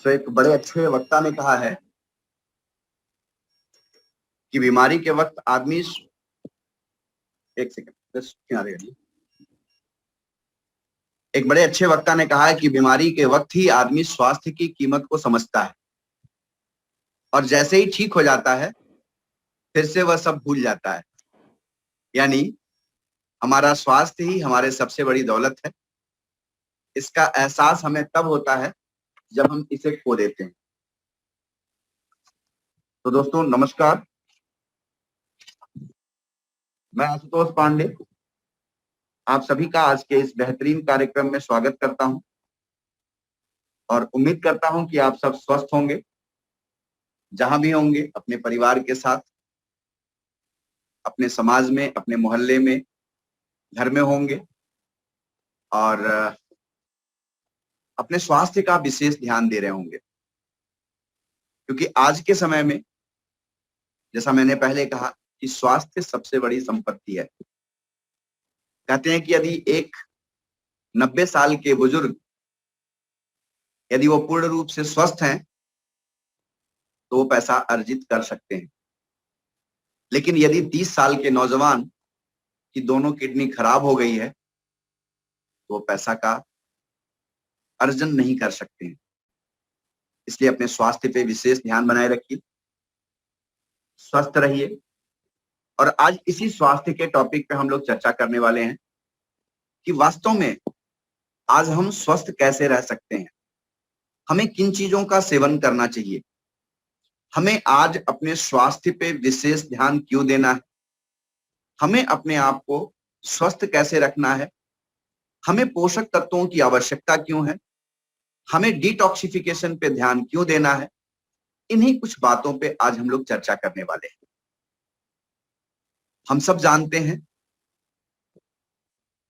एक बड़े अच्छे वक्ता ने कहा है कि बीमारी के वक्त आदमी एक सेकंड बस किनारे रहिए। एक बड़े अच्छे वक्ता ने कहा है कि बीमारी के वक्त ही आदमी स्वास्थ्य की कीमत को समझता है और जैसे ही ठीक हो जाता है फिर से वह सब भूल जाता है। यानी हमारा स्वास्थ्य ही हमारे सबसे बड़ी दौलत है। इसका एहसास हमें तब होता है जब हम इसे खो देते हैं। तो दोस्तों नमस्कार, मैं आशुतोष पांडे आप सभी का आज के इस बेहतरीन कार्यक्रम में स्वागत करता हूं और उम्मीद करता हूं कि आप सब स्वस्थ होंगे, जहां भी होंगे अपने परिवार के साथ, अपने समाज में, अपने मोहल्ले में, घर में होंगे और अपने स्वास्थ्य का विशेष ध्यान दे रहे होंगे। क्योंकि आज के समय में, जैसा मैंने पहले कहा, कि स्वास्थ्य सबसे बड़ी संपत्ति है। कहते हैं कि यदि एक 90 साल के बुजुर्ग यदि वो पूर्ण रूप से स्वस्थ हैं तो वो पैसा अर्जित कर सकते हैं, लेकिन यदि 30 साल के नौजवान की दोनों किडनी खराब हो गई है तो वो पैसा का अर्जन नहीं कर सकते हैं। इसलिए अपने स्वास्थ्य पे विशेष ध्यान बनाए रखिए, स्वस्थ रहिए। और आज इसी स्वास्थ्य के टॉपिक पे हम लोग चर्चा करने वाले हैं कि वास्तव में आज हम स्वस्थ कैसे रह सकते हैं, हमें किन चीजों का सेवन करना चाहिए, हमें आज अपने स्वास्थ्य पे विशेष ध्यान क्यों देना है, हमें अपने आप को स्वस्थ कैसे रखना है, हमें पोषक तत्वों की आवश्यकता क्यों है, हमें डिटॉक्सिफिकेशन पे ध्यान क्यों देना है। इन्हीं कुछ बातों पे आज हम लोग चर्चा करने वाले हैं। हम सब जानते हैं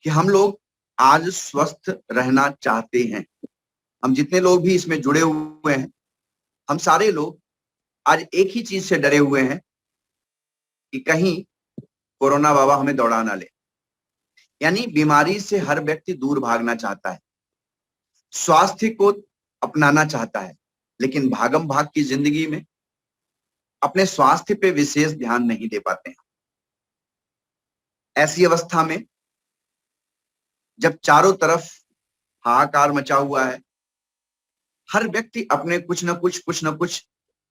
कि हम लोग आज स्वस्थ रहना चाहते हैं। हम जितने लोग भी इसमें जुड़े हुए हैं, हम सारे लोग आज एक ही चीज से डरे हुए हैं कि कहीं कोरोना बाबा हमें दौड़ा ना ले। यानी बीमारी से हर व्यक्ति दूर भागना चाहता है, स्वास्थ्य को अपनाना चाहता है, लेकिन भागम भाग की जिंदगी में अपने स्वास्थ्य पे विशेष ध्यान नहीं दे पाते हैं। ऐसी अवस्था में जब चारों तरफ हाहाकार मचा हुआ है, हर व्यक्ति अपने कुछ न कुछ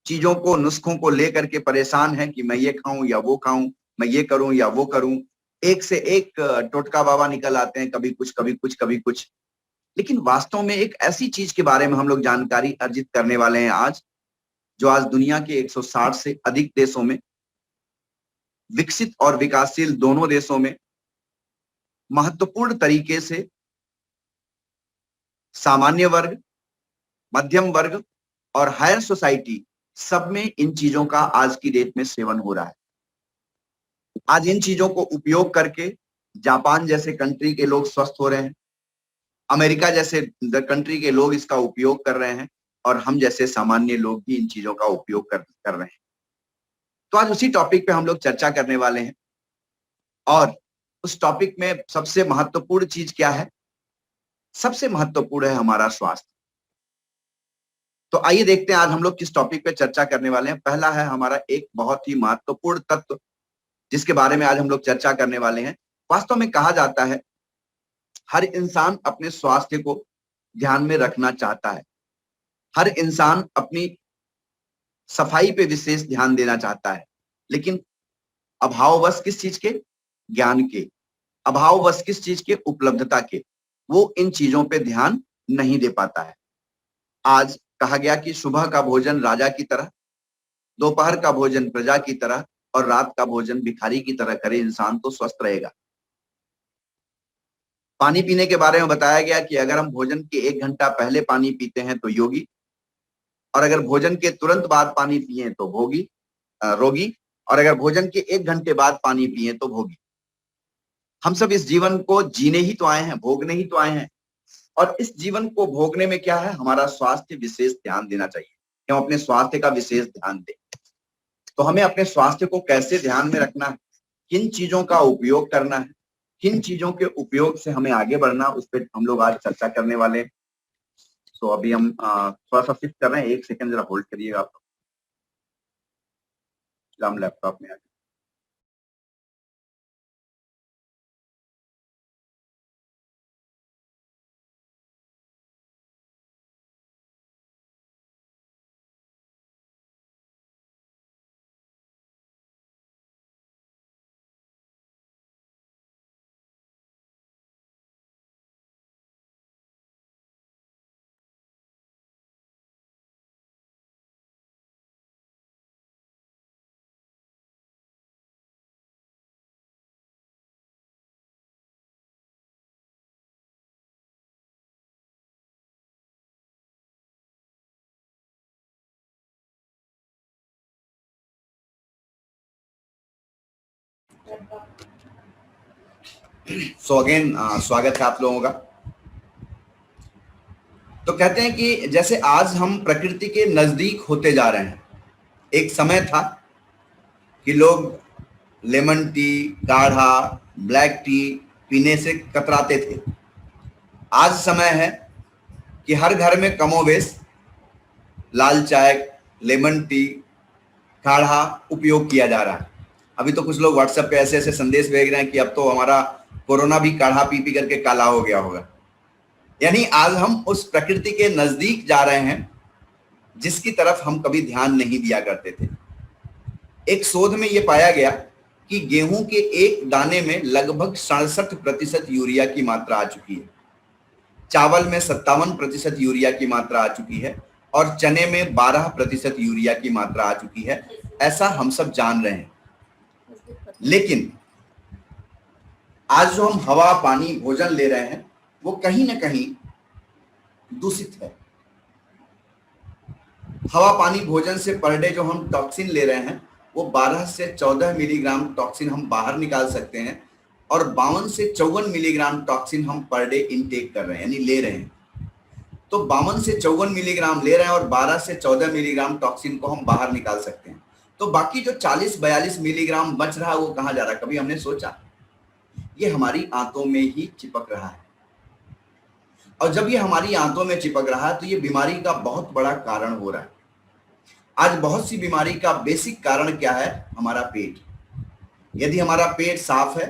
चीजों को, नुस्खों को लेकर के परेशान है कि मैं ये खाऊं या वो खाऊं, मैं ये करूं या वो करूं। एक से एक टोटका बाबा निकल आते हैं, कभी कुछ कभी कुछ कभी कुछ। लेकिन वास्तव में एक ऐसी चीज के बारे में हम लोग जानकारी अर्जित करने वाले हैं आज, जो आज दुनिया के 160 से अधिक देशों में, विकसित और विकासशील दोनों देशों में महत्वपूर्ण तरीके से सामान्य वर्ग, मध्यम वर्ग और हायर सोसाइटी सब में इन चीजों का आज की डेट में सेवन हो रहा है। आज इन चीजों को उपयोग करके जापान जैसे कंट्री के लोग स्वस्थ हो रहे हैं, अमेरिका जैसे कंट्री के लोग इसका उपयोग कर रहे हैं और हम जैसे सामान्य लोग भी इन चीजों का उपयोग कर रहे हैं। तो आज उसी टॉपिक पे हम लोग चर्चा करने वाले हैं और उस टॉपिक में सबसे महत्वपूर्ण चीज क्या है? सबसे महत्वपूर्ण है हमारा स्वास्थ्य। तो आइए देखते हैं आज हम लोग किस टॉपिक पे चर्चा करने वाले हैं। पहला है हमारा एक बहुत ही महत्वपूर्ण तत्व जिसके बारे में आज हम लोग चर्चा करने वाले हैं। वास्तव में कहा जाता है हर इंसान अपने स्वास्थ्य को ध्यान में रखना चाहता है, हर इंसान अपनी सफाई पे विशेष ध्यान देना चाहता है, लेकिन अभाववश किस चीज के? ज्ञान के। अभाववश किस चीज के? उपलब्धता के। वो इन चीजों पे ध्यान नहीं दे पाता है। आज कहा गया कि सुबह का भोजन राजा की तरह, दोपहर का भोजन प्रजा की तरह और रात का भोजन भिखारी की तरह करे इंसान तो स्वस्थ रहेगा। पानी पीने के बारे में बताया गया कि अगर हम भोजन के 1 घंटा पहले पानी पीते हैं तो योगी, और अगर भोजन के तुरंत बाद पानी पिए तो रोगी, और अगर भोजन के 1 घंटे बाद पानी पिए तो भोगी। हम सब इस जीवन को जीने ही तो आए हैं, भोगने ही तो आए हैं, और इस जीवन को भोगने में क्या है? हमारा स्वास्थ्य विशेष ध्यान देना चाहिए कि हम अपने स्वास्थ्य का विशेष ध्यान दें। तो हमें अपने स्वास्थ्य को कैसे ध्यान में रखना है, किन चीजों का उपयोग करना है, किन चीजों के उपयोग से हमें आगे बढ़ना, उस पर हम लोग आज चर्चा करने वाले हैं। तो अभी हम थोड़ा सा शिफ्ट कर रहे हैं, 1 सेकंड जरा होल्ड करिएगा आप। हम लैपटॉप में आ गए। सो अगेन स्वागत है आप लोगों का। तो कहते हैं कि जैसे आज हम प्रकृति के नजदीक होते जा रहे हैं। एक समय था कि लोग लेमन टी, काढ़ा, ब्लैक टी पीने से कतराते थे। आज समय है कि हर घर में कमोवेश लाल चाय, लेमन टी, काढ़ा उपयोग किया जा रहा है। अभी तो कुछ लोग व्हाट्सएप पे ऐसे ऐसे संदेश भेज रहे हैं कि अब तो हमारा कोरोना भी काढ़ा पी पी करके काला हो गया होगा। यानी आज हम उस प्रकृति के नजदीक जा रहे हैं जिसकी तरफ हम कभी ध्यान नहीं दिया करते थे। एक शोध में यह पाया गया कि गेहूं के एक दाने में लगभग 67% यूरिया की मात्रा आ चुकी है, चावल में 57% यूरिया की मात्रा आ चुकी है और चने में 12% यूरिया की मात्रा आ चुकी है। ऐसा हम सब जान रहे हैं। लेकिन आज जो हम हवा, पानी, भोजन ले रहे हैं वो कहीं ना कहीं दूषित है। हवा, पानी, भोजन से पर डे जो हम टॉक्सिन ले रहे हैं वो 12 से 14 मिलीग्राम टॉक्सिन हम बाहर निकाल सकते हैं और 52 से 54 मिलीग्राम टॉक्सिन हम पर डे इनटेक कर रहे हैं, यानी ले रहे हैं। तो 52 से 54 मिलीग्राम ले रहे हैं और 12 से 14 मिलीग्राम टॉक्सिन को हम बाहर निकाल सकते हैं। तो बाकी जो 40-42 मिलीग्राम बच रहा है वो कहाँ जा रहा है? कभी हमने सोचा? ये हमारी आंतों में ही चिपक रहा है और जब ये हमारी आंतों में चिपक रहा है तो ये बीमारी का बहुत बड़ा कारण हो रहा है। आज बहुत सी बीमारी का बेसिक कारण क्या है? हमारा पेट। यदि हमारा पेट साफ है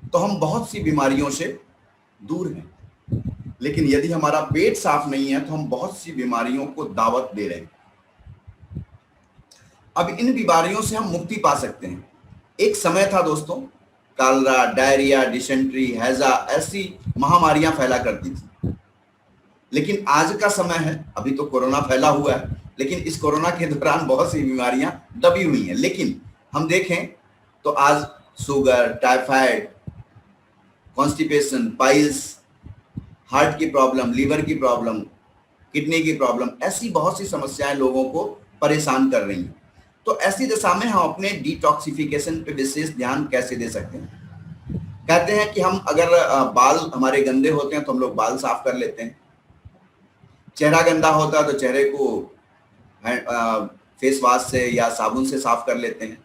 तो हम बहुत सी बीमारियों से दूर हैं, लेकिन यदि हमारा पेट साफ नहीं है तो हम बहुत सी बीमारियों को दावत दे रहे हैं। अब इन बीमारियों से हम मुक्ति पा सकते हैं। एक समय था दोस्तों, कॉलरा, डायरिया, डिसेंट्री, हैजा ऐसी महामारियां फैला करती थी। लेकिन आज का समय है, अभी तो कोरोना फैला हुआ है, लेकिन इस कोरोना के दौरान बहुत सी बीमारियां दबी हुई हैं। लेकिन हम देखें तो आज sugar, typhoid, constipation, piles, heart की प्रॉब्लम, लीवर की प्रॉब्लम, किडनी की प्रॉब्लम, ऐसी बहुत सी समस्याएं लोगों को परेशान कर रही हैं। तो ऐसी दशा में हम अपने डिटॉक्सिफिकेशन पे विशेष ध्यान कैसे दे सकते हैं? कहते हैं कि हम अगर बाल हमारे गंदे होते हैं तो हम लोग बाल साफ कर लेते हैं। चेहरा गंदा होता है तो चेहरे को फेस वॉश से या साबुन से साफ कर लेते हैं।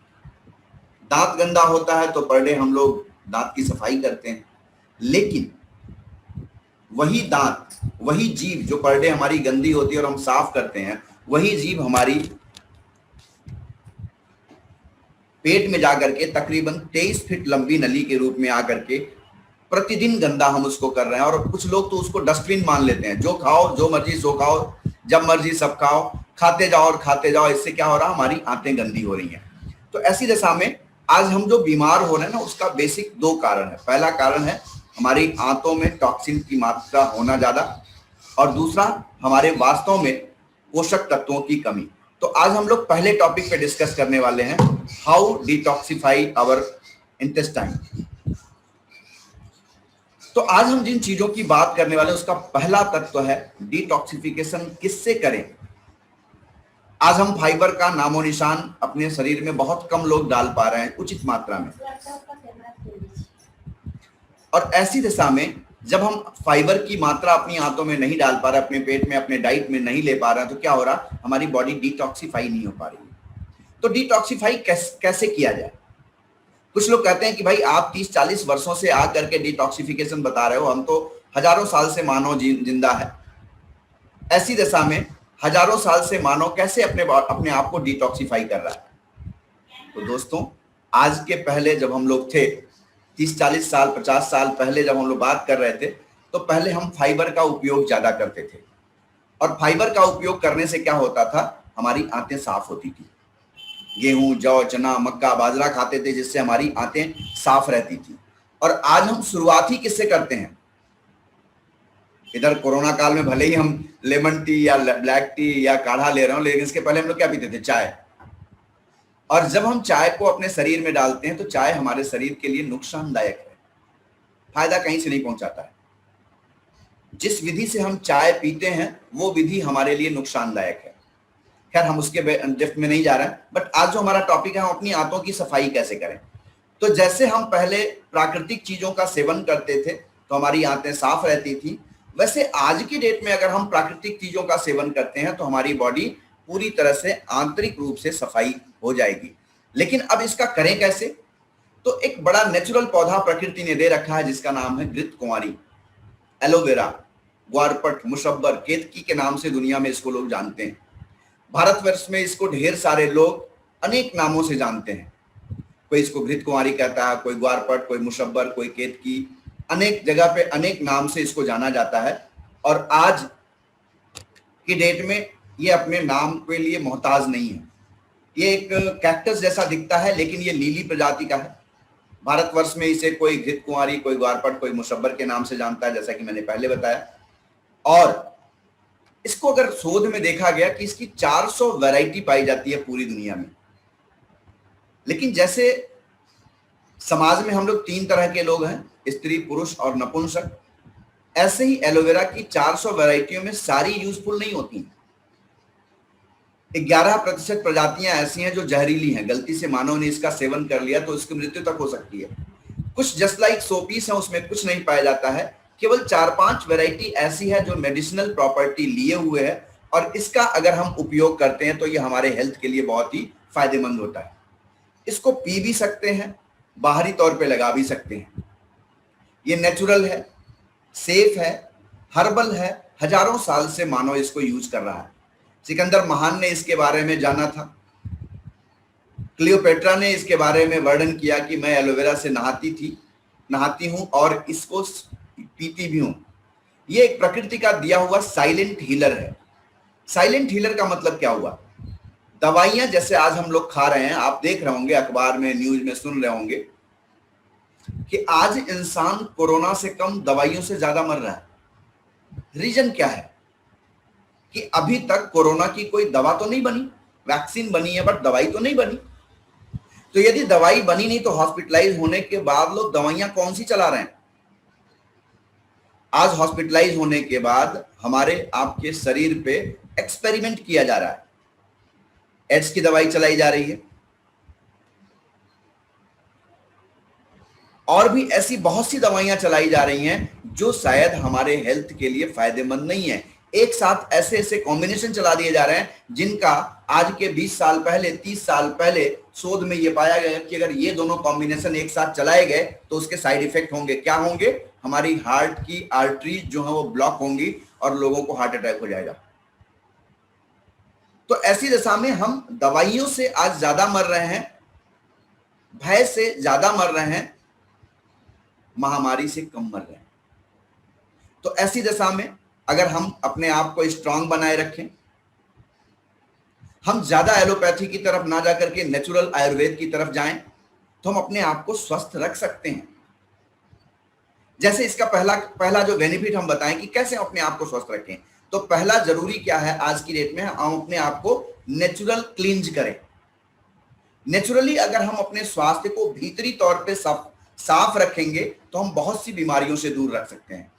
दांत गंदा होता है तो पर डे हम लोग दांत की सफाई करते हैं। लेकिन वही दांत, वही जीभ जो पर डे हमारी गंदी होती है और हम साफ करते हैं, वही जीभ हमारी पेट में जाकर के तकरीबन 23 फीट लंबी नली के रूप में आकर के प्रतिदिन गंदा हम उसको कर रहे हैं। और कुछ लोग तो उसको डस्टबिन मान लेते हैं, जो खाओ, जो मर्जी सो खाओ, जब मर्जी सब खाओ, खाते जाओ और खाते जाओ। इससे क्या हो रहा है? हमारी आंतें गंदी हो रही हैं। तो ऐसी दशा में आज हम जो बीमार हो रहे हैं ना, उसका बेसिक 2 कारण है। पहला कारण है हमारी आंतों में टॉक्सिन की मात्रा होना ज्यादा, और दूसरा हमारे वास्तव में पोषक तत्वों की कमी। तो आज हम लोग पहले टॉपिक पे डिस्कस करने वाले हैं, हाउ डिटॉक्सिफाई आवर इंटेस्टाइन। तो आज हम जिन चीजों की बात करने वाले हैं उसका पहला तत्व है डिटॉक्सिफिकेशन किससे करें। आज हम फाइबर का नामो निशान अपने शरीर में बहुत कम लोग डाल पा रहे हैं उचित मात्रा में, और ऐसी दशा में जब हम फाइबर की मात्रा अपनी आंतों में नहीं डाल पा रहे, अपने पेट में, अपने डाइट में नहीं ले पा रहे हैं, तो क्या हो रहा? हमारी बॉडी डिटॉक्सिफाई नहीं हो पा रही है। तो डिटॉक्सिफाई कैसे किया जाए? कुछ लोग कहते हैं कि भाई आप 30-40 वर्षों से आकर के डिटॉक्सिफिकेशन बता रहे हो, हम तो हजारों साल से मानव जिंदा है। ऐसी दशा में हजारों साल से मानव कैसे अपने आप को डिटॉक्सिफाई कर रहा है। तो दोस्तों, आज के पहले जब हम लोग थे, 30-40 साल 50 साल पहले जब हम लोग बात कर रहे थे, तो पहले हम फाइबर का उपयोग ज्यादा करते थे। और फाइबर का उपयोग करने से क्या होता था, हमारी आंतें साफ होती थी। गेहूं, जौ, चना, मक्का, बाजरा खाते थे, जिससे हमारी आंतें साफ रहती थी। और आज हम शुरुआत ही किससे करते हैं? इधर कोरोना काल में भले ही हम लेमन टी या ब्लैक टी या काढ़ा ले रहे हो, लेकिन इसके पहले हम लोग क्या पीते थे? चाय। और जब हम चाय को अपने शरीर में डालते हैं तो चाय हमारे शरीर के लिए नुकसानदायक है, फायदा कहीं से नहीं पहुंचाता है। जिस विधि से हम चाय पीते हैं वो विधि हमारे लिए नुकसानदायक है। खैर, हम उसके डेप्थ में नहीं जा रहे हैं, बट आज जो हमारा टॉपिक है, हम अपनी आंतों की सफाई कैसे करें। तो जैसे हम पहले प्राकृतिक चीजों का सेवन करते थे तो हमारी आंतें साफ रहती थी, वैसे आज की डेट में अगर हम प्राकृतिक चीजों का सेवन करते हैं तो हमारी बॉडी पूरी तरह से आंतरिक रूप से सफाई हो जाएगी। लेकिन अब इसका करें कैसे? तो एक बड़ा नेचुरल पौधा प्रकृति ने दे रखा है जिसका नाम है घृतकुमारी, एलोवेरा, ग्वारपट, मुशब्बर, केतकी के नाम से दुनिया में इसको लोग जानते हैं। भारतवर्ष में इसको ढेर सारे लोग अनेक नामों से जानते हैं। कोई इसको घृतकुमारी कहता है, कोई ग्वारपट, कोई मुशब्बर, कोई केतकी, अनेक जगह पे अनेक नाम से इसको जाना जाता है। और आज की डेट में ये अपने नाम के लिए मोहताज नहीं है। ये एक कैक्टस जैसा दिखता है, लेकिन ये लीली प्रजाति का है। भारतवर्ष में इसे कोई घृतकुमारी, कोई ग्वारपट, कोई मुशब्बर के नाम से जानता है, जैसा कि मैंने पहले बताया। और इसको अगर शोध में देखा गया कि इसकी 400 वैरायटी पाई जाती है पूरी दुनिया में। लेकिन जैसे समाज में हम लोग 3 तरह के लोग हैं, स्त्री, पुरुष और नपुंसक, ऐसे ही एलोवेरा की 400 वैरायटियों में सारी यूजफुल नहीं होती। 11% प्रजातियां ऐसी हैं जो जहरीली हैं, गलती से मानव ने इसका सेवन कर लिया तो उसकी मृत्यु तक हो सकती है। कुछ जस्ट लाइक सोपीस है, उसमें कुछ नहीं पाया जाता है। केवल 4-5 वैरायटी ऐसी है जो मेडिसिनल प्रॉपर्टी लिए हुए है, और इसका अगर हम उपयोग करते हैं तो ये हमारे हेल्थ के लिए बहुत ही फायदेमंद होता है। इसको पी भी सकते हैं, बाहरी तौर पे लगा भी सकते हैं। ये नेचुरल है, सेफ है, हर्बल है, हजारों साल से मानव इसको यूज कर रहा है। सिकंदर महान ने इसके बारे में जाना था। क्लियोपेट्रा ने इसके बारे में वर्णन किया कि मैं एलोवेरा से नहाती हूं और इसको पीती भी हूं। ये एक प्रकृति का दिया हुआ साइलेंट हीलर है। साइलेंट हीलर का मतलब क्या हुआ? दवाइयां जैसे आज हम लोग खा रहे हैं, आप देख रहे होंगे, अखबार में, न्यूज में सुन रहे होंगे कि आज इंसान कोरोना से कम दवाइयों से ज्यादा मर रहा है। रीजन क्या है? कि अभी तक कोरोना की कोई दवा तो नहीं बनी, वैक्सीन बनी है बट दवाई तो नहीं बनी। तो यदि दवाई बनी नहीं तो हॉस्पिटलाइज होने के बाद लोग दवाइयां कौन सी चला रहे हैं? आज हॉस्पिटलाइज होने के बाद हमारे आपके शरीर पे एक्सपेरिमेंट किया जा रहा है। एड्स की दवाई चलाई जा रही है, और भी ऐसी बहुत सी दवाइयां चलाई जा रही हैं जो शायद हमारे हेल्थ के लिए फायदेमंद नहीं है। एक साथ ऐसे ऐसे कॉम्बिनेशन चला दिए जा रहे हैं जिनका आज के 20 साल पहले, 30 साल पहले शोध में यह पाया गया कि अगर ये दोनों कॉम्बिनेशन एक साथ चलाए गए तो उसके साइड इफेक्ट होंगे। क्या होंगे? हमारी हार्ट की आर्टरीज जो है वो ब्लॉक होंगी और लोगों को हार्ट अटैक हो जाएगा। तो ऐसी दशा में हम दवाइयों से आज ज्यादा मर रहे हैं, भय से ज्यादा मर रहे हैं, महामारी से कम मर रहे हैं। तो ऐसी दशा में अगर हम अपने आप को स्ट्रांग बनाए रखें, हम ज्यादा एलोपैथी की तरफ ना जाकर के नेचुरल आयुर्वेद की तरफ जाएं, तो हम अपने आप को स्वस्थ रख सकते हैं। जैसे इसका पहला जो बेनिफिट हम बताएं कि कैसे अपने आप को स्वस्थ रखें, तो पहला जरूरी क्या है आज की डेट में, हम अपने आप को नेचुरल क्लींज करें। नेचुरली अगर हम अपने स्वास्थ्य को भीतरी तौर पे साफ रखेंगे तो हम बहुत सी बीमारियों से दूर रख सकते हैं।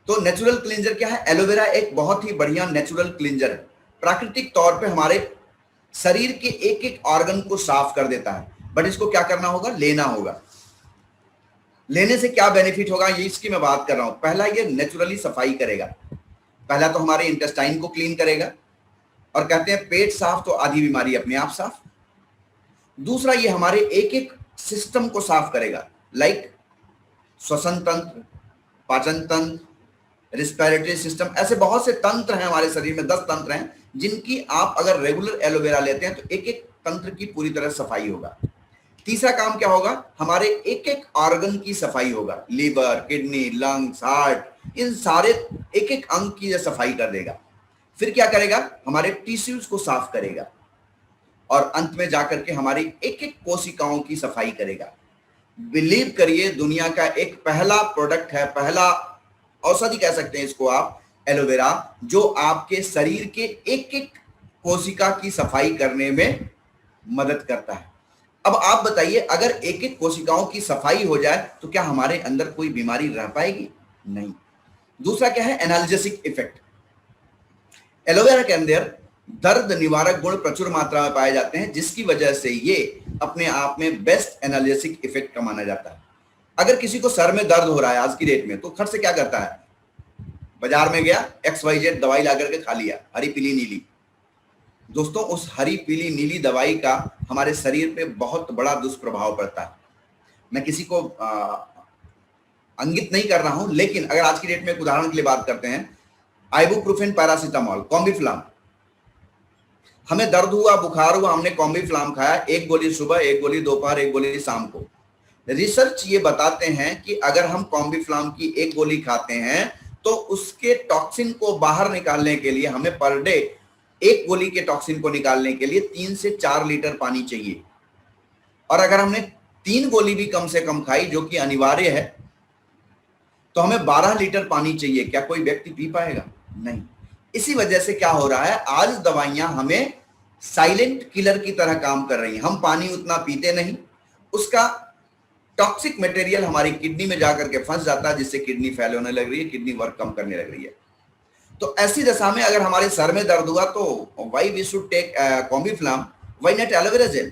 तो नेचुरल क्लींजर क्या है? एलोवेरा एक बहुत ही बढ़िया नेचुरल क्लींजर है। प्राकृतिक तौर पे हमारे शरीर के एक एक ऑर्गन को साफ कर देता है, बट इसको क्या करना होगा? लेना होगा। लेने से क्या बेनिफिट होगा, ये इसकी मैं बात कर रहा हूं। पहला, ये नेचुरली सफाई करेगा। पहला तो हमारे इंटेस्टाइन को क्लीन करेगा, और कहते हैं पेट साफ तो आधी बीमारी अपने आप साफ। दूसरा, ये हमारे एक एक सिस्टम को साफ करेगा, लाइक श्वसन तंत्र, पाचन तंत्र, रिस्पिरेटरी सिस्टम, ऐसे बहुत से तंत्र हैं हमारे शरीर में, 10 तंत्र हैं जिनकी आप अगर रेगुलर एलोवेरा लेते हैं तो एक एक तंत्र की पूरी तरह सफाई होगा। तीसरा काम क्या होगा, हमारे एक एक ऑर्गन की सफाई होगा, लीवर, किडनी, लंग्स, हार्ट, इन सारे एक एक अंग की सफाई कर देगा। फिर क्या करेगा, हमारे टिश्यूज को साफ करेगा और अंत में जाकर के हमारी एक एक कोशिकाओं की सफाई करेगा। बिलीव करिए, दुनिया का एक पहला प्रोडक्ट है, पहला औषधि कह सकते हैं इसको आप, एलोवेरा, जो आपके शरीर के एक एक कोशिका की सफाई करने में मदद करता है। अब आप बताइए, अगर एक एक कोशिकाओं की सफाई हो जाए तो क्या हमारे अंदर कोई बीमारी रह पाएगी? नहीं। दूसरा क्या है, एनाल्जेसिक इफेक्ट। एलोवेरा के अंदर दर्द निवारक गुण प्रचुर मात्रा में पाए जाते हैं, जिसकी वजह से ये अपने आप में बेस्ट एनाल्जेसिक इफेक्ट का माना जाता है। अगर किसी को सर में दर्द हो रहा है आज की डेट में, तो खट से क्या करता है, बाजार में गया, XYZ दवाई ला करके खा लिया, हरी पीली नीली। दोस्तों, उस हरी पीली नीली दवाई का हमारे शरीर पे बहुत बड़ा दुष्प्रभाव पड़ता है। मैं किसी को इंगित नहीं कर रहा हूं, लेकिन अगर आज की डेट में एक उदाहरण के लिए बात करते हैं, आइबुप्रोफेन, पैरासीटामोल, कॉम्बिफ्लाम, हमें दर्द हुआ, बुखार हुआ, हमने कॉम्बिफ्लाम खाया, एक गोली सुबह, एक गोली दोपहर, एक गोली शाम को। रिसर्च ये बताते हैं कि अगर हम कॉम्बिफ्लाम की एक गोली खाते हैं तो उसके टॉक्सिन को बाहर निकालने के लिए हमें पर डे, एक गोली के टॉक्सिन को निकालने के लिए 3 से 4 लीटर पानी चाहिए। और अगर हमने 3 गोली भी कम से कम खाई, जो कि अनिवार्य है, तो हमें 12 लीटर पानी चाहिए। क्या कोई व्यक्ति पी पाएगा? नहीं। इसी वजह से क्या हो रहा है, आज दवाइयां हमें साइलेंट किलर की तरह काम कर रही हैं। हम पानी उतना पीते नहीं, उसका टॉक्सिक मटेरियल हमारी किडनी में जाकर के फंस जाता है, जिससे किडनी फेल होने लग रही है, किडनी वर्क कम करने लग रही है। तो ऐसी दशा में अगर हमारे सर में दर्द हुआ तो why we should take Combiflam, why not aloe vera gel.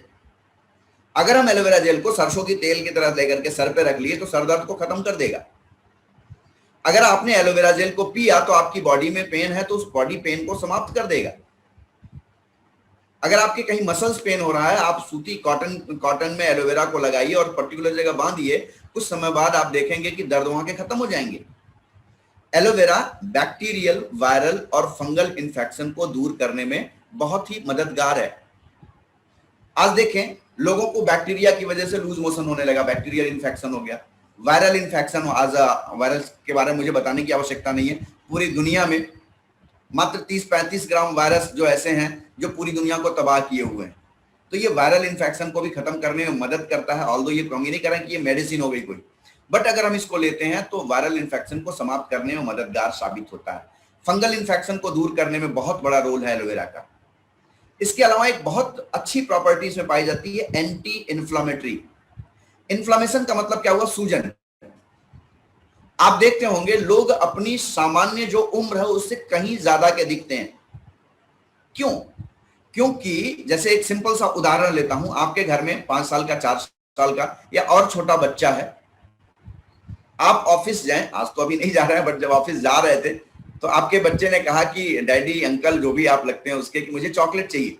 अगर हम एलोवेरा जेल को सरसों की तेल की तरह लेकर के सर पे रख लिए तो सर दर्द को खत्म कर देगा। अगर आपने एलोवेरा जेल को पिया तो आपकी बॉडी में पेन है तो उस बॉडी पेन को समाप्त कर देगा। अगर आपके कहीं मसल्स पेन हो रहा है, आप सूती कॉटन में एलोवेरा को लगाइए और पर्टिकुलर जगह बांधिए, कुछ समय बाद आप देखेंगे कि दर्द वहां के खत्म हो जाएंगे। एलोवेरा बैक्टीरियल, वायरल और फंगल इन्फेक्शन को दूर करने में बहुत ही मददगार है। आज देखें, लोगों को बैक्टीरिया की वजह से लूज मोशन होने लगा, बैक्टीरियल इन्फेक्शन हो गया, वायरल इन्फेक्शन। आज वायरस के बारे में मुझे बताने की आवश्यकता नहीं है, पूरी दुनिया में मात्र 30-35 ग्राम वायरस जो ऐसे हैं जो पूरी दुनिया को तबाह किए हुए हैं। तो ये वायरल इन्फेक्शन को भी खत्म करने में मदद करता है। ऑल्दो ये कहूंगी नहीं करें कि ये मेडिसिन हो गई कोई, बट अगर हम इसको लेते हैं तो वायरल इन्फेक्शन को समाप्त करने में मददगार साबित होता है। फंगल इन्फेक्शन को दूर करने में बहुत बड़ा रोल है एलोवेरा का। इसके अलावा एक बहुत अच्छी प्रॉपर्टी इसमें पाई जाती है, एंटी इन्फ्लामेटरी। इन्फ्लामेशन का मतलब क्या हुआ, सूजन। आप देखते होंगे लोग अपनी सामान्य जो उम्र है उससे कहीं ज्यादा के दिखते हैं। क्यों? क्योंकि जैसे एक सिंपल सा उदाहरण लेता हूं, आपके घर में 5 साल का, 4 साल का या और छोटा बच्चा है, आप ऑफिस जाएं, आज तो अभी नहीं जा रहे हैं, बट जब ऑफिस जा रहे थे तो आपके बच्चे ने कहा कि डैडी, अंकल, जो भी आप लगते हैं उसके, कि मुझे चॉकलेट चाहिए।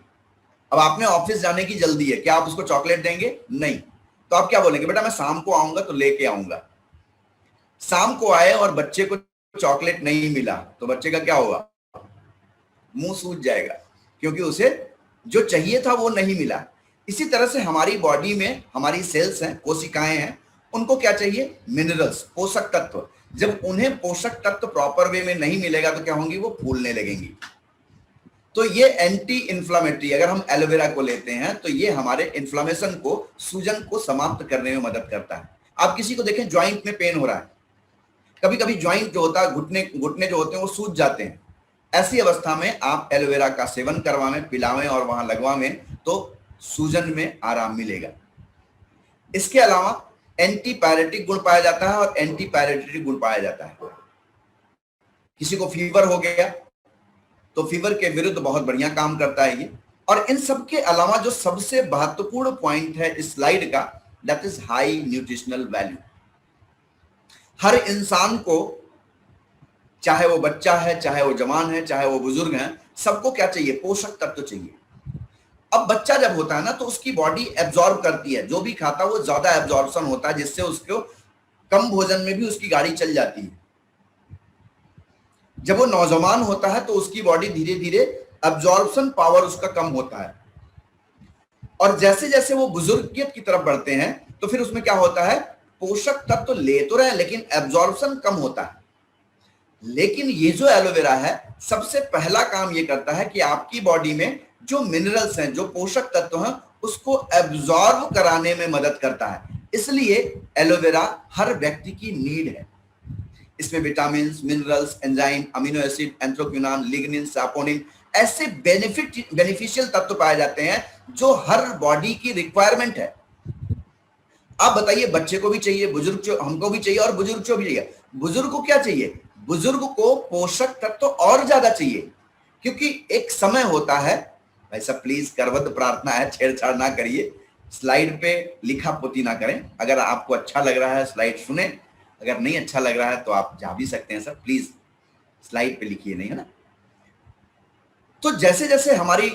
अब आपने ऑफिस जाने की जल्दी है, क्या आप उसको चॉकलेट देंगे? नहीं। तो आप क्या बोलेंगे, बेटा मैं शाम को आऊंगा तो लेके आऊंगा। शाम को आए और बच्चे को चॉकलेट नहीं मिला तो बच्चे का क्या होगा, मुंह सूज जाएगा, क्योंकि उसे जो चाहिए था वो नहीं मिला। इसी तरह से हमारी बॉडी में हमारी सेल्स हैं, कोशिकाएं हैं, उनको क्या चाहिए, मिनरल्स, पोषक तत्व। जब उन्हें पोषक तत्व प्रॉपर वे में नहीं मिलेगा तो क्या होंगी, वो फूलने लगेंगी। तो ये एंटी इन्फ्लामेटरी, अगर हम एलोवेरा को लेते हैं तो ये हमारे इन्फ्लामेशन को, सूजन को समाप्त करने में मदद करता है। आप किसी को देखें ज्वाइंट में पेन हो रहा है, कभी कभी ज्वाइंट जो होता है, घुटने जो होते हैं वो सूज जाते हैं। ऐसी अवस्था में आप एलोवेरा का सेवन करवाएं, पिलावें और वहां लगवाएं तो सूजन में आराम मिलेगा। इसके अलावा एंटीपायरेटिक गुण पाया जाता है और एंटीपायरेटरी गुण पाया जाता है। किसी को फीवर हो गया तो फीवर के विरुद्ध बहुत बढ़िया काम करता है ये। और इन सब के अलावा जो सबसे महत्वपूर्ण पॉइंट है इस स्लाइड का, that is high nutritional value. हर इंसान को, चाहे वो बच्चा है, चाहे वो जवान है, चाहे वो बुजुर्ग है, सबको क्या चाहिए, पोषक तत्व चाहिए। अब बच्चा जब होता है ना तो उसकी बॉडी एब्जॉर्ब करती है, जो भी खाता है वो ज्यादा एब्जॉर्प्शन होता है, जिससे उसको कम भोजन में भी उसकी गाड़ी चल जाती है। जब वो नौजवान होता है तो उसकी बॉडी धीरे धीरे अब्जॉर्प्शन पावर उसका कम होता है, और जैसे जैसे वो बुजुर्गियत की तरफ बढ़ते हैं तो फिर उसमें क्या होता है, पोषक तत्व तो ले तो रहे हैं लेकिन एब्जॉर्प्शन कम होता है। लेकिन ये जो एलोवेरा है सबसे पहला काम ये करता है कि आपकी बॉडी में जो मिनरल्स हैं, जो पोषक तत्व हैं, उसको एब्जॉर्ब कराने में मदद करता है। इसलिए एलोवेरा हर व्यक्ति की नीड है। इसमें vitamin, minerals, enzyme, amino acid, anthraquinone, lignin, saponin ऐसे बेनिफिशियल तत्व पाए जाते हैं जो हर बॉडी की रिक्वायरमेंट है। आप बताइए, बच्चे को भी चाहिए, बुजुर्ग हमको भी चाहिए और बुजुर्ग को भी चाहिए। बुजुर्ग को क्या चाहिए? बुजुर्ग को पोषक तत्व और ज्यादा चाहिए, क्योंकि एक समय होता है। भाई साहब प्लीज करवत प्रार्थना है, छेड़छाड़ ना करिए, स्लाइड पे लिखा पोती ना करें। अगर आपको अच्छा लग रहा है स्लाइड सुने, अगर नहीं अच्छा लग रहा है तो आप जा भी सकते हैं सर, प्लीज स्लाइड पे लिखिए, नहीं है ना। तो जैसे जैसे हमारी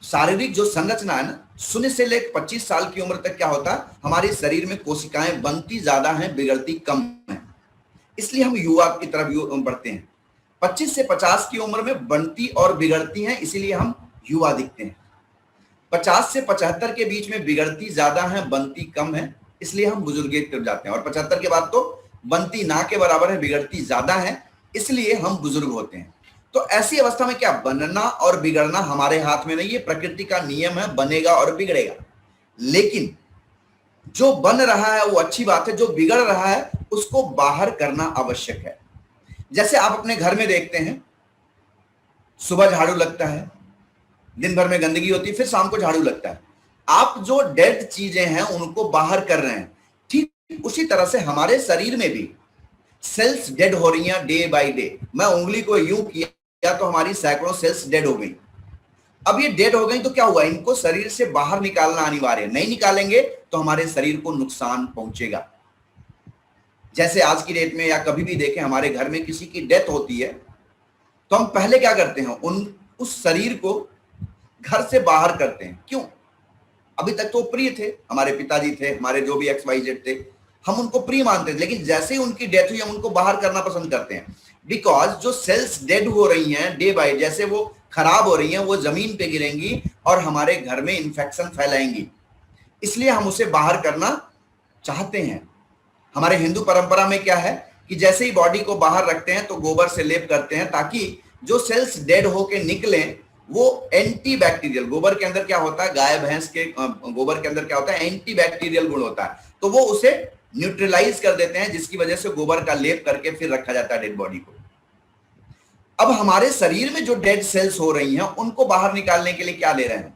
शारीरिक जो संरचना है ना, 0 से लेकर 25 साल की उम्र तक क्या होता है, हमारे शरीर में कोशिकाएं बनती ज्यादा हैं, बिगड़ती कम है। इसलिए हम युवा की तरफ बढ़ते हैं। 25 से 50 की उम्र में बनती और बिगड़ती हैं, इसीलिए हम युवा दिखते हैं। 50 से 75 के बीच में बिगड़ती ज्यादा है, बनती कम है, इसलिए हम बुजुर्ग की तरफ जाते हैं। और 75 के बाद तो बनती ना के बराबर है, बिगड़ती ज्यादा है, इसलिए हम बुजुर्ग होते हैं। तो ऐसी अवस्था में क्या, बनना और बिगड़ना हमारे हाथ में नहीं है, प्रकृति का नियम है, बनेगा और बिगड़ेगा। लेकिन जो बन रहा है वो अच्छी बात है, जो बिगड़ रहा है उसको बाहर करना आवश्यक है। जैसे आप अपने घर में देखते हैं, सुबह झाड़ू लगता है, दिन भर में गंदगी होती है, फिर शाम को झाड़ू लगता है। आप जो डेड चीजें हैं उनको बाहर कर रहे हैं। ठीक उसी तरह से हमारे शरीर में भी सेल्स डेड हो रही हैं डे बाय डे। मैं उंगली को यूं किया तो हमारी सैकड़ों सेल्स डेड हो गई। अब ये डेड हो गई तो क्या हुआ, इनको शरीर से बाहर निकालना अनिवार्य है। नहीं निकालेंगे तो हमारे शरीर को नुकसान पहुंचेगा। जैसे आज की डेट में या कभी भी देखें, हमारे घर में किसी की डेथ होती है तो हम पहले क्या करते हैं, उस शरीर को घर से बाहर करते हैं। क्यों? अभी तक तो प्रिय थे, हमारे पिताजी थे, हमारे जो भी XYZ थे, हम उनको प्रिय मानते थे। लेकिन जैसे ही उनकी डेथ हुई हम उनको बाहर करना पसंद करते हैं। बिकॉज जो सेल्स डेड हो रही हैं डे बाय, जैसे वो खराब हो रही हैं, वो जमीन पे गिरेंगी और हमारे घर में इंफेक्शन फैलाएंगी, इसलिए हम उसे बाहर करना चाहते हैं। हमारे हिंदू परंपरा में क्या है कि जैसे ही बॉडी को बाहर रखते हैं तो गोबर से लेप करते हैं, ताकि जो सेल्स डेड होके निकले वो एंटी बैक्टीरियल, गोबर के अंदर क्या होता है, गाय भैंस के गोबर के अंदर क्या होता है, एंटी बैक्टीरियल गुण होता है, तो वो उसे न्यूट्रलाइज कर देते हैं, जिसकी वजह से गोबर का लेप करके फिर रखा जाता है डेड बॉडी को। अब हमारे शरीर में जो डेड सेल्स हो रही हैं उनको बाहर निकालने के लिए क्या ले रहे हैं,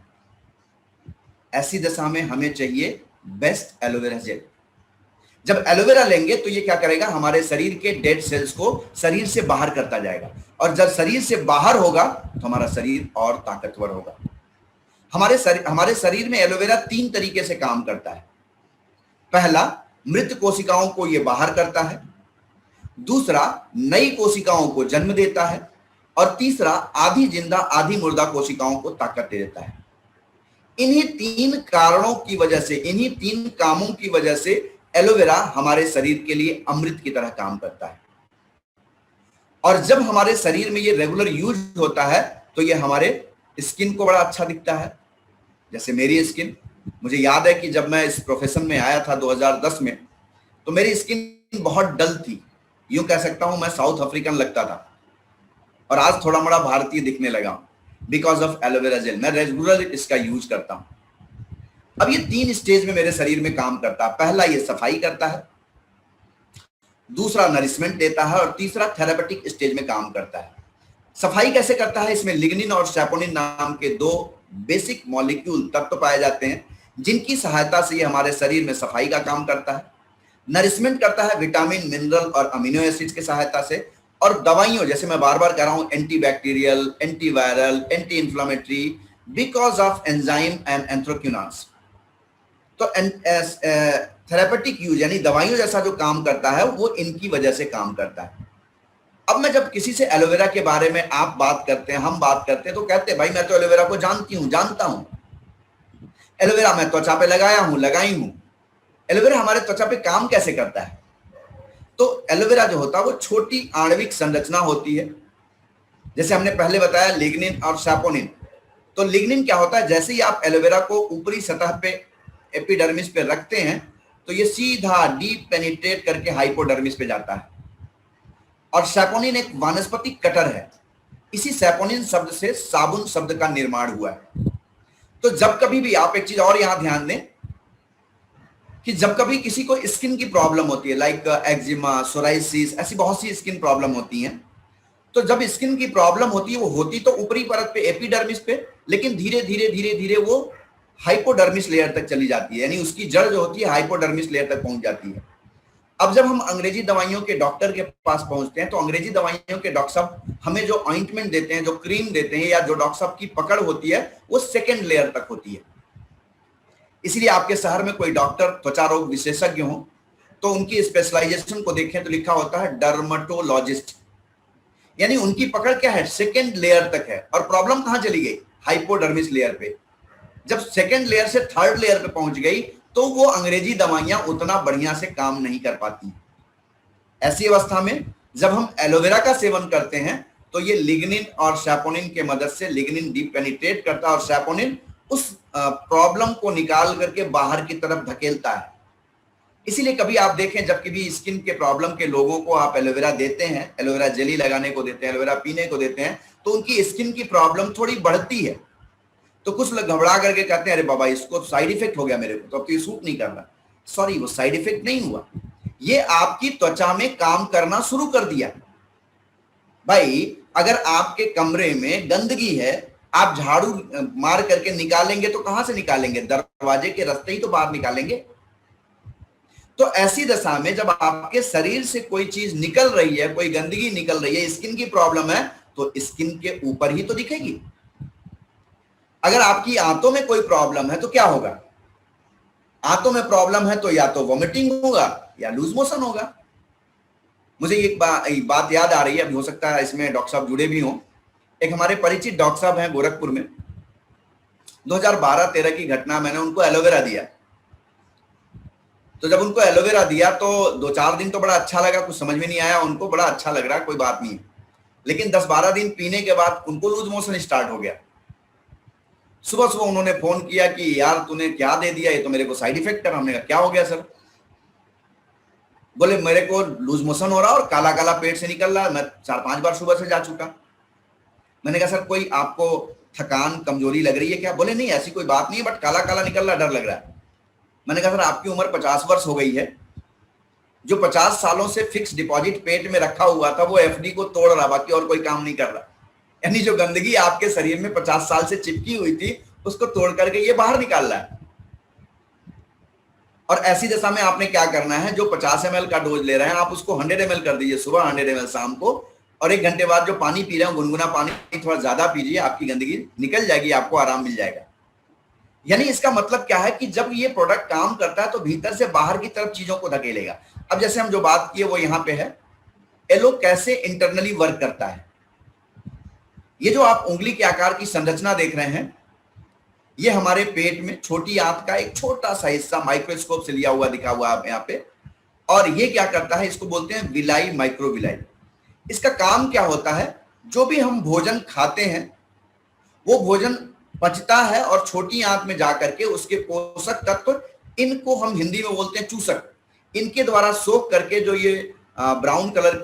ऐसी दशा में हमें चाहिए बेस्ट एलोवेरा जेल। जब एलोवेरा लेंगे तो ये क्या करेगा, हमारे शरीर के डेड सेल्स को शरीर से बाहर करता जाएगा, और जब शरीर से बाहर होगा तो हमारा शरीर और ताकतवर होगा। हमारे शरीर में एलोवेरा 3 तरीके से काम करता है। पहला, मृत कोशिकाओं को ये बाहर करता है। दूसरा, नई कोशिकाओं को जन्म देता है। और तीसरा, आधी जिंदा आधी मुर्दा कोशिकाओं को ताकत दे देता है। इन्हीं 3 कारणों की वजह से, इन्हीं 3 कामों की वजह से एलोवेरा हमारे शरीर के लिए अमृत की तरह काम करता है। और जब हमारे शरीर में ये रेगुलर यूज होता है तो ये हमारे स्किन को बड़ा अच्छा दिखता है। जैसे मेरी स्किन, मुझे याद है कि जब मैं इस प्रोफेशन में आया था 2010 में, तो मेरी स्किन बहुत डल थी, यूं कह सकता हूं मैं साउथ अफ्रीकन लगता था, और आज थोड़ा बड़ा भारतीय दिखने लगा बिकॉज ऑफ एलोवेरा जेल। मैं रेगुलर इसका यूज करता हूं। अब ये 3 स्टेज में मेरे शरीर में काम करता है। पहला, ये सफाई करता है। दूसरा, नरिशमेंट देता है। और तीसरा, थेरापेटिक स्टेज में काम करता है। सफाई कैसे करता है, इसमें लिग्निन और सैपोनिन नाम के 2 बेसिक मॉलिक्यूल तत्व पाए जाते हैं, जिनकी सहायता से ये हमारे शरीर में सफाई का काम करता है। नरिशमेंट करता है विटामिन, मिनरल और अमीनो एसिड्स की सहायता से। और दवाइयों, जैसे मैं बार बार कह रहा हूं, anti bacterial, anti viral, anti inflammatory, because of enzyme and anthraquinones. तो थेरापेटिक यूज यानी दवाइयों जैसा जो काम करता है वो इनकी वजह से काम करता है। अब मैं जब किसी से एलोवेरा के बारे में आप बात करते हैं, हम बात करते हैं, तो कहते हैं भाई मैं तो एलोवेरा को जानता हूं, एलोवेरा मैं त्वचा पे लगाई हूं। एलोवेरा हमारे त्वचा पे काम कैसे करता है? तो एलोवेरा जो होता है वो छोटी आणविक संरचना होती है, जैसे हमने पहले बताया लिग्निन और सैपोनिन। तो लिग्निन क्या होता है, जैसे ही आप एलोवेरा को ऊपरी सतह पे एपिडर्मिस पे रखते हैं तो ये सीधा डीप पेनिट्रेट करके हाइपोडर्मिस पे जाता है। और सैपोनिन एक वानस्पतिक कटर है। इसी सैपोनिन शब्द से साबुन शब्द का निर्माण हुआ है। तो जब कभी भी आप एक चीज और यहां ध्यान दें कि जब कभी किसी को स्किन की प्रॉब्लम होती है, लाइक एक्जिमा, सोराइसिस, ऐसी बहुत सी स्किन प्रॉब्लम होती हैं, तो जब स्किन की प्रॉब्लम होती है वो होती तो ऊपरी परत पे एपिडर्मिस पे, लेकिन धीरे धीरे धीरे धीरे वो हाइपोडर्मिस लेयर तक चली जाती है, यानी उसकी जड़ जो होती है हाइपोडर्मिस लेयर तक पहुंच जाती है। अब जब हम अंग्रेजी दवाइयों के डॉक्टर के पास पहुंचते हैं तो अंग्रेजी दवाइयों के डॉक्टर साहब हमें जो ऑइंटमेंट देते हैं, जो क्रीम देते हैं, या जो डॉक्टर साहब की पकड़ होती है वो सेकेंड लेयर तक होती है। इसलिए आपके शहर में कोई डॉक्टर त्वचा रोग विशेषज्ञ हो तो उनकी स्पेशलाइजेशन को देखें तो लिखा होता है डर्मेटोलॉजिस्ट, यानी उनकी पकड़ क्या है, सेकेंड लेयर तक है। और प्रॉब्लम कहां चली गई, हाइपोडर्मिस लेयर पे। जब सेकेंड लेयर से थर्ड लेयर पे पहुंच गई तो वो अंग्रेजी दवाइयां उतना बढ़िया से काम नहीं कर पाती। ऐसी अवस्था में जब हम एलोवेरा का सेवन करते हैं तो ये लिग्निन और सैपोनिन के मदद से लिग्निन डीप पेनिट्रेट करता है और सैपोनिन उस प्रॉब्लम को निकाल करके बाहर की तरफ धकेलता है। इसीलिए कभी आप देखें जब कभी स्किन के प्रॉब्लम के लोगों को आप एलोवेरा देते हैं, एलोवेरा जेली लगाने को देते हैं, एलोवेरा पीने को देते हैं, तो उनकी स्किन की प्रॉब्लम थोड़ी बढ़ती है। तो कुछ लोग घबरा करके कहते हैं अरे बाबा इसको साइड इफेक्ट हो गया मेरे को, तो अब तो ये सूट नहीं कर रहा। सॉरी, वो साइड इफेक्ट नहीं हुआ, ये आपकी त्वचा में काम करना शुरू कर दिया। भाई अगर आपके कमरे में गंदगी है, आप झाड़ू मार करके निकालेंगे तो कहां से निकालेंगे, दरवाजे के रास्ते ही तो बाहर निकालेंगे। तो ऐसी दशा में जब आपके शरीर से कोई चीज निकल रही है, कोई गंदगी निकल रही है, स्किन की प्रॉब्लम है, तो स्किन के ऊपर ही तो दिखेगी। अगर आपकी आंतों में कोई प्रॉब्लम है तो क्या होगा, आंतों में प्रॉब्लम है तो या तो वॉमिटिंग होगा या लूज मोशन होगा। मुझे एक बात याद आ रही है, अभी हो सकता है इसमें डॉक्टर साहब जुड़े भी हों। एक हमारे परिचित डॉक्टर साहब हैं गोरखपुर में, 2012-13 की घटना, मैंने उनको एलोवेरा दिया। तो जब उनको एलोवेरा दिया तो 2-4 दिन तो बड़ा अच्छा लगा, कुछ समझ में नहीं आया उनको, बड़ा अच्छा लग रहा है, कोई बात नहीं। लेकिन 10-12 दिन पीने के बाद उनको लूज मोशन स्टार्ट हो गया। सुबह सुबह उन्होंने फोन किया कि यार तूने क्या दे दिया, ये तो मेरे को साइड इफेक्ट कर। हमने कहा क्या हो गया सर? बोले मेरे को लूज मोशन हो रहा और काला काला पेट से निकल रहा है, मैं 4-5 बार सुबह से जा चुका। मैंने कहा सर कोई आपको थकान कमजोरी लग रही है क्या? बोले नहीं ऐसी कोई बात नहीं है, बट काला काला निकल रहा, डर लग रहा है। मैंने कहा सर आपकी उम्र 50 वर्ष हो गई है, जो 50 सालों से फिक्स डिपॉजिट पेट में रखा हुआ था वो एफडी को तोड़ रहा, बाकी और कोई काम नहीं कर रहा। यानी जो गंदगी आपके शरीर में 50 साल से चिपकी हुई थी उसको तोड़ करके ये बाहर निकाल रहा है। और ऐसी दशा में आपने क्या करना है, जो 50 ml का डोज ले रहे हैं आप उसको 100 ml कर दीजिए सुबह, 100 ml शाम को, और 1 घंटे बाद जो पानी पी रहे हो गुनगुना पानी थोड़ा ज्यादा पीजिए, आपकी गंदगी निकल जाएगी, आपको आराम मिल जाएगा। यानी इसका मतलब क्या है कि जब ये प्रोडक्ट काम करता है तो भीतर से बाहर की तरफ चीजों को धकेलेगा। अब जैसे हम जो बात किए वो यहां पे है, एलो कैसे इंटरनली वर्क करता है। ये जो आप उंगली के आकार की संरचना देख रहे हैं, ये हमारे पेट में छोटी आंत का एक छोटा सा हिस्सा माइक्रोस्कोप से लिया हुआ दिखा हुआ है यहाँ पे। और ये क्या करता है, इसको बोलते हैं विलाई, माइक्रोविलाई। इसका काम क्या होता है, जो भी हम भोजन खाते हैं वो भोजन पचता है और छोटी आंत में जाकर के उसके पोषक तत्व, इनको हम हिंदी में बोलते हैं चूसक, इनके द्वारा सोख करके जो ये ब्राउन कलर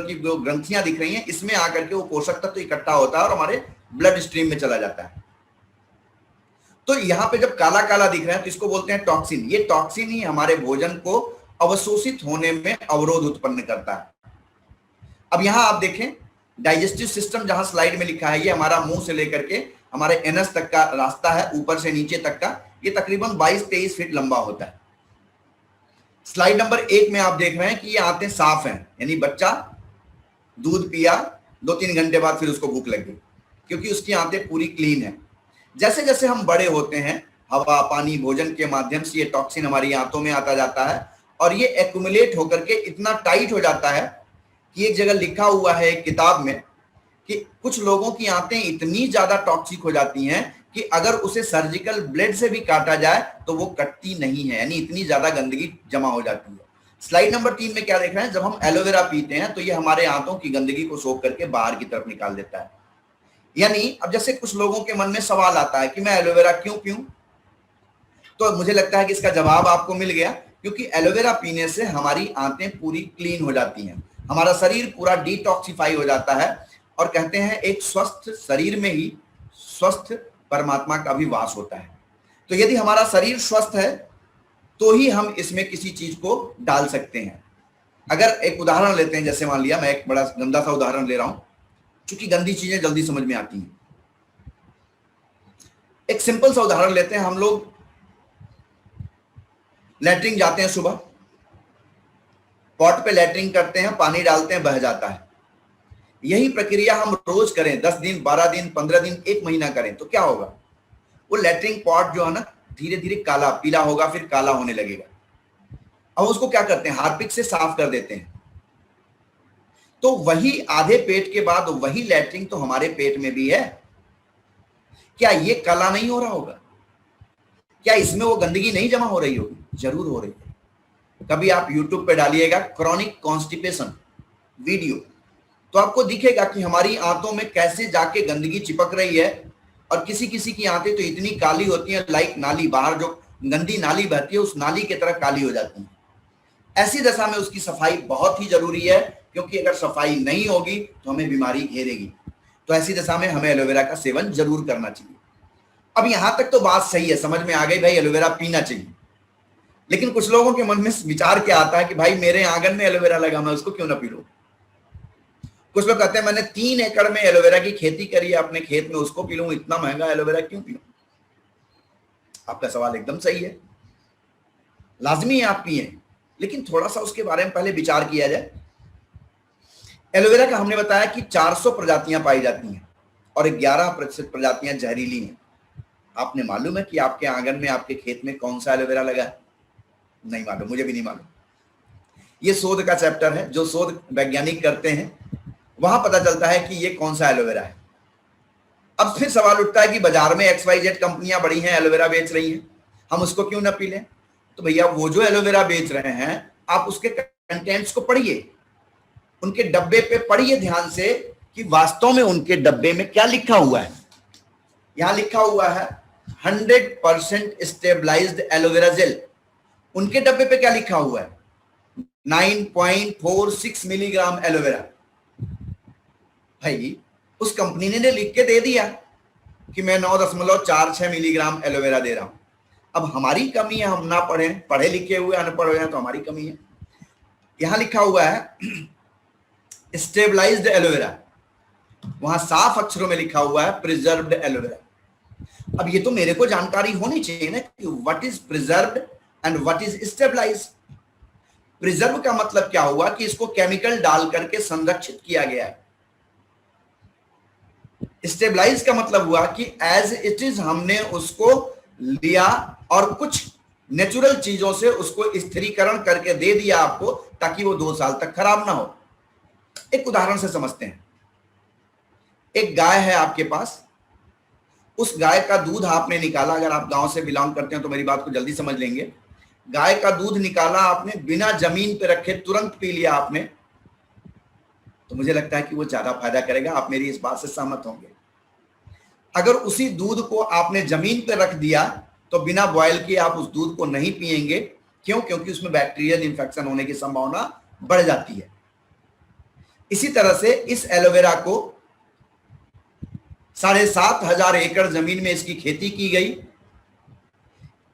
की जो ग्रंथियां दिख रही हैं, इसमें आकर के वो पोषक तत्व इकट्ठा होता है और हमारे ब्लड स्ट्रीम में चला जाता है। तो यहां पे जब काला काला दिख रहा है तो इसको बोलते हैं टॉक्सिन। ये टॉक्सिन ही हमारे भोजन को अवशोषित होने में अवरोध उत्पन्न करता है। अब यहां आप देखें डाइजेस्टिव सिस्टम, जहां स्लाइड में लिखा है, ये हमारा मुंह से लेकर के हमारे एनस तक का रास्ता है, ऊपर से नीचे तक का, ये तकरीबन 22-23 फीट लंबा होता है। स्लाइड नंबर 1 में आप देख रहे हैं कि ये आंतें साफ हैं, यानी बच्चा दूध पिया 2-3 घंटे बाद फिर उसको भूख लगी, क्योंकि उसकी आंतें पूरी क्लीन है। जैसे जैसे हम बड़े होते हैं, हवा, पानी, भोजन के माध्यम से ये टॉक्सिन हमारी आंतों में आता जाता है और ये एक्यूमुलेट होकर के इतना टाइट हो जाता है कि एक जगह लिखा हुआ है एक किताब में कि कुछ लोगों की आंतें इतनी ज्यादा टॉक्सिक हो जाती हैं कि अगर उसे सर्जिकल ब्लेड से भी काटा जाए तो वो कटती नहीं है, यानी इतनी ज्यादा गंदगी जमा हो जाती है। स्लाइड नंबर 3 में क्या देख रहे हैं, जब हम एलोवेरा पीते हैं तो ये हमारे आंतों की गंदगी को सोख करके बाहर की तरफ निकाल देता है। यानी अब जैसे कुछ लोगों के मन में सवाल आता है कि मैं एलोवेरा क्यों पीऊं, तो मुझे लगता है कि इसका जवाब आपको मिल गया, क्योंकि एलोवेरा पीने से हमारी आंतें पूरी क्लीन हो जाती हैं, हमारा शरीर पूरा डिटॉक्सिफाई हो जाता है, और कहते हैं एक स्वस्थ शरीर में ही स्वस्थ परमात्मा का भी वास होता है। तो यदि हमारा शरीर स्वस्थ है तो ही हम इसमें किसी चीज को डाल सकते हैं। अगर एक उदाहरण लेते हैं, जैसे मान लिया मैं एक बड़ा गंदा सा उदाहरण ले रहा हूं, क्योंकि गंदी चीजें जल्दी समझ में आती हैं। एक सिंपल सा उदाहरण लेते हैं, हम लोग लैट्रिन जाते हैं, सुबह पॉट पे लैट्रिन करते हैं, पानी डालते हैं, बह जाता है। यही प्रक्रिया हम रोज करें, 10 दिन 12 दिन 15 दिन 1 महीना करें तो क्या होगा, वो लैट्रिन पॉट जो है ना धीरे धीरे काला पीला होगा, फिर काला होने लगेगा। अब उसको क्या करते हैं, हार्पिक से साफ कर देते हैं। तो वही आधे पेट के बाद वही लैट्रिन तो हमारे पेट में भी है, क्या ये काला नहीं हो रहा होगा? क्या इसमें वो गंदगी नहीं जमा हो रही होगी? जरूर हो रही है। कभी आप YouTube पे डालिएगा क्रॉनिक कॉन्स्टिपेशन वीडियो, तो आपको दिखेगा कि हमारी आंतों में कैसे जाके गंदगी चिपक रही है, और किसी किसी की आंतें तो इतनी काली होती हैं, लाइक नाली, बाहर जो गंदी नाली बहती है उस नाली की तरह काली हो जाती है। ऐसी दशा में उसकी सफाई बहुत ही जरूरी है, क्योंकि अगर सफाई नहीं होगी तो हमें बीमारी घेरेगी। तो ऐसी दशा में हमें एलोवेरा का सेवन जरूर करना चाहिए। अब यहां तक तो बात सही है, समझ में आ गई भाई एलोवेरा पीना चाहिए। लेकिन कुछ लोगों के मन में विचार क्या आता है कि भाई मेरे आंगन में एलोवेरा लगा, मैं उसको क्यों ना पी लूं। कुछ लोग कहते हैं मैंने 3 एकड़ में एलोवेरा की खेती करी है अपने खेत में, उसको पी लूं, इतना महंगा एलोवेरा क्यों पीऊं। आपका सवाल एकदम सही है, लाजमी है आप पिए, लेकिन थोड़ा सा उसके बारे में पहले विचार किया जाए। एलोवेरा का हमने बताया कि 400 प्रजातियां पाई जाती हैं और 11% प्रजातियां जहरीली हैं। आपने मालूम है कि आपके आंगन में, आपके खेत में कौन सा एलोवेरा लगा है? नहीं मालूम, मुझे भी नहीं मालूम। ये शोध का चैप्टर है, जो शोध वैज्ञानिक करते हैं वहां पता चलता है कि ये कौन सा एलोवेरा है। अब फिर सवाल उठता है कि बाजार में XYZ कंपनियां बड़ी हैं, एलोवेरा बेच रही हैं, हम उसको क्यों ना पी लें। तो भैया वो जो एलोवेरा बेच रहे हैं, आप उसके कंटेंट्स को पढ़िए, उनके डब्बे पे पढ़िए ध्यान से कि वास्तव में उनके डब्बे में क्या लिखा हुआ है। यहां लिखा हुआ है 100% स्टेबलाइज्ड एलोवेरा जेल। उनके डब्बे पे क्या लिखा हुआ है? 9.46 मिलीग्राम एलोवेरा। भाई उस कंपनी ने लिख के दे दिया कि मैं 9.46 मिलीग्राम एलोवेरा दे रहा हूं। अब हमारी कमी है, हम ना पढ़े, पढ़े लिखे हुए अनपढ़ हुए हैं, तो हमारी कमी है। यहां लिखा हुआ है स्टेबलाइज्ड एलोवेरा, वहां साफ अक्षरों में लिखा हुआ है प्रिजर्व्ड एलोवेरा। अब ये तो मेरे को जानकारी होनी चाहिए ना कि what is preserved and what is stabilised. Preserve का मतलब क्या हुआ कि इसको केमिकल डाल करके संरक्षित किया गया है। स्टेबलाइज का मतलब हुआ कि एज इट इज हमने उसको लिया और कुछ नेचुरल चीजों से उसको स्थिरीकरण करके दे दिया आपको, ताकि वो 2 साल तक खराब ना हो। एक उदाहरण से समझते हैं। एक गाय है आपके पास, उस गाय का दूध आपने निकाला, अगर आप गांव से बिलोंग करते हैं तो मेरी बात को जल्दी समझ लेंगे। गाय का दूध निकाला आपने, बिना जमीन पे रखे तुरंत पी लिया आपने, तो मुझे लगता है कि वो ज्यादा फायदा करेगा। आप मेरी इस बात से सहमत होंगे। अगर उसी दूध को आपने जमीन पे रख दिया तो बिना बॉयल किए आप उस दूध को नहीं पिएंगे। क्यों? क्योंकि उसमें बैक्टीरियल इंफेक्शन होने की संभावना बढ़ जाती है। इसी तरह से इस एलोवेरा को 7,500 एकड़ जमीन में इसकी खेती की गई।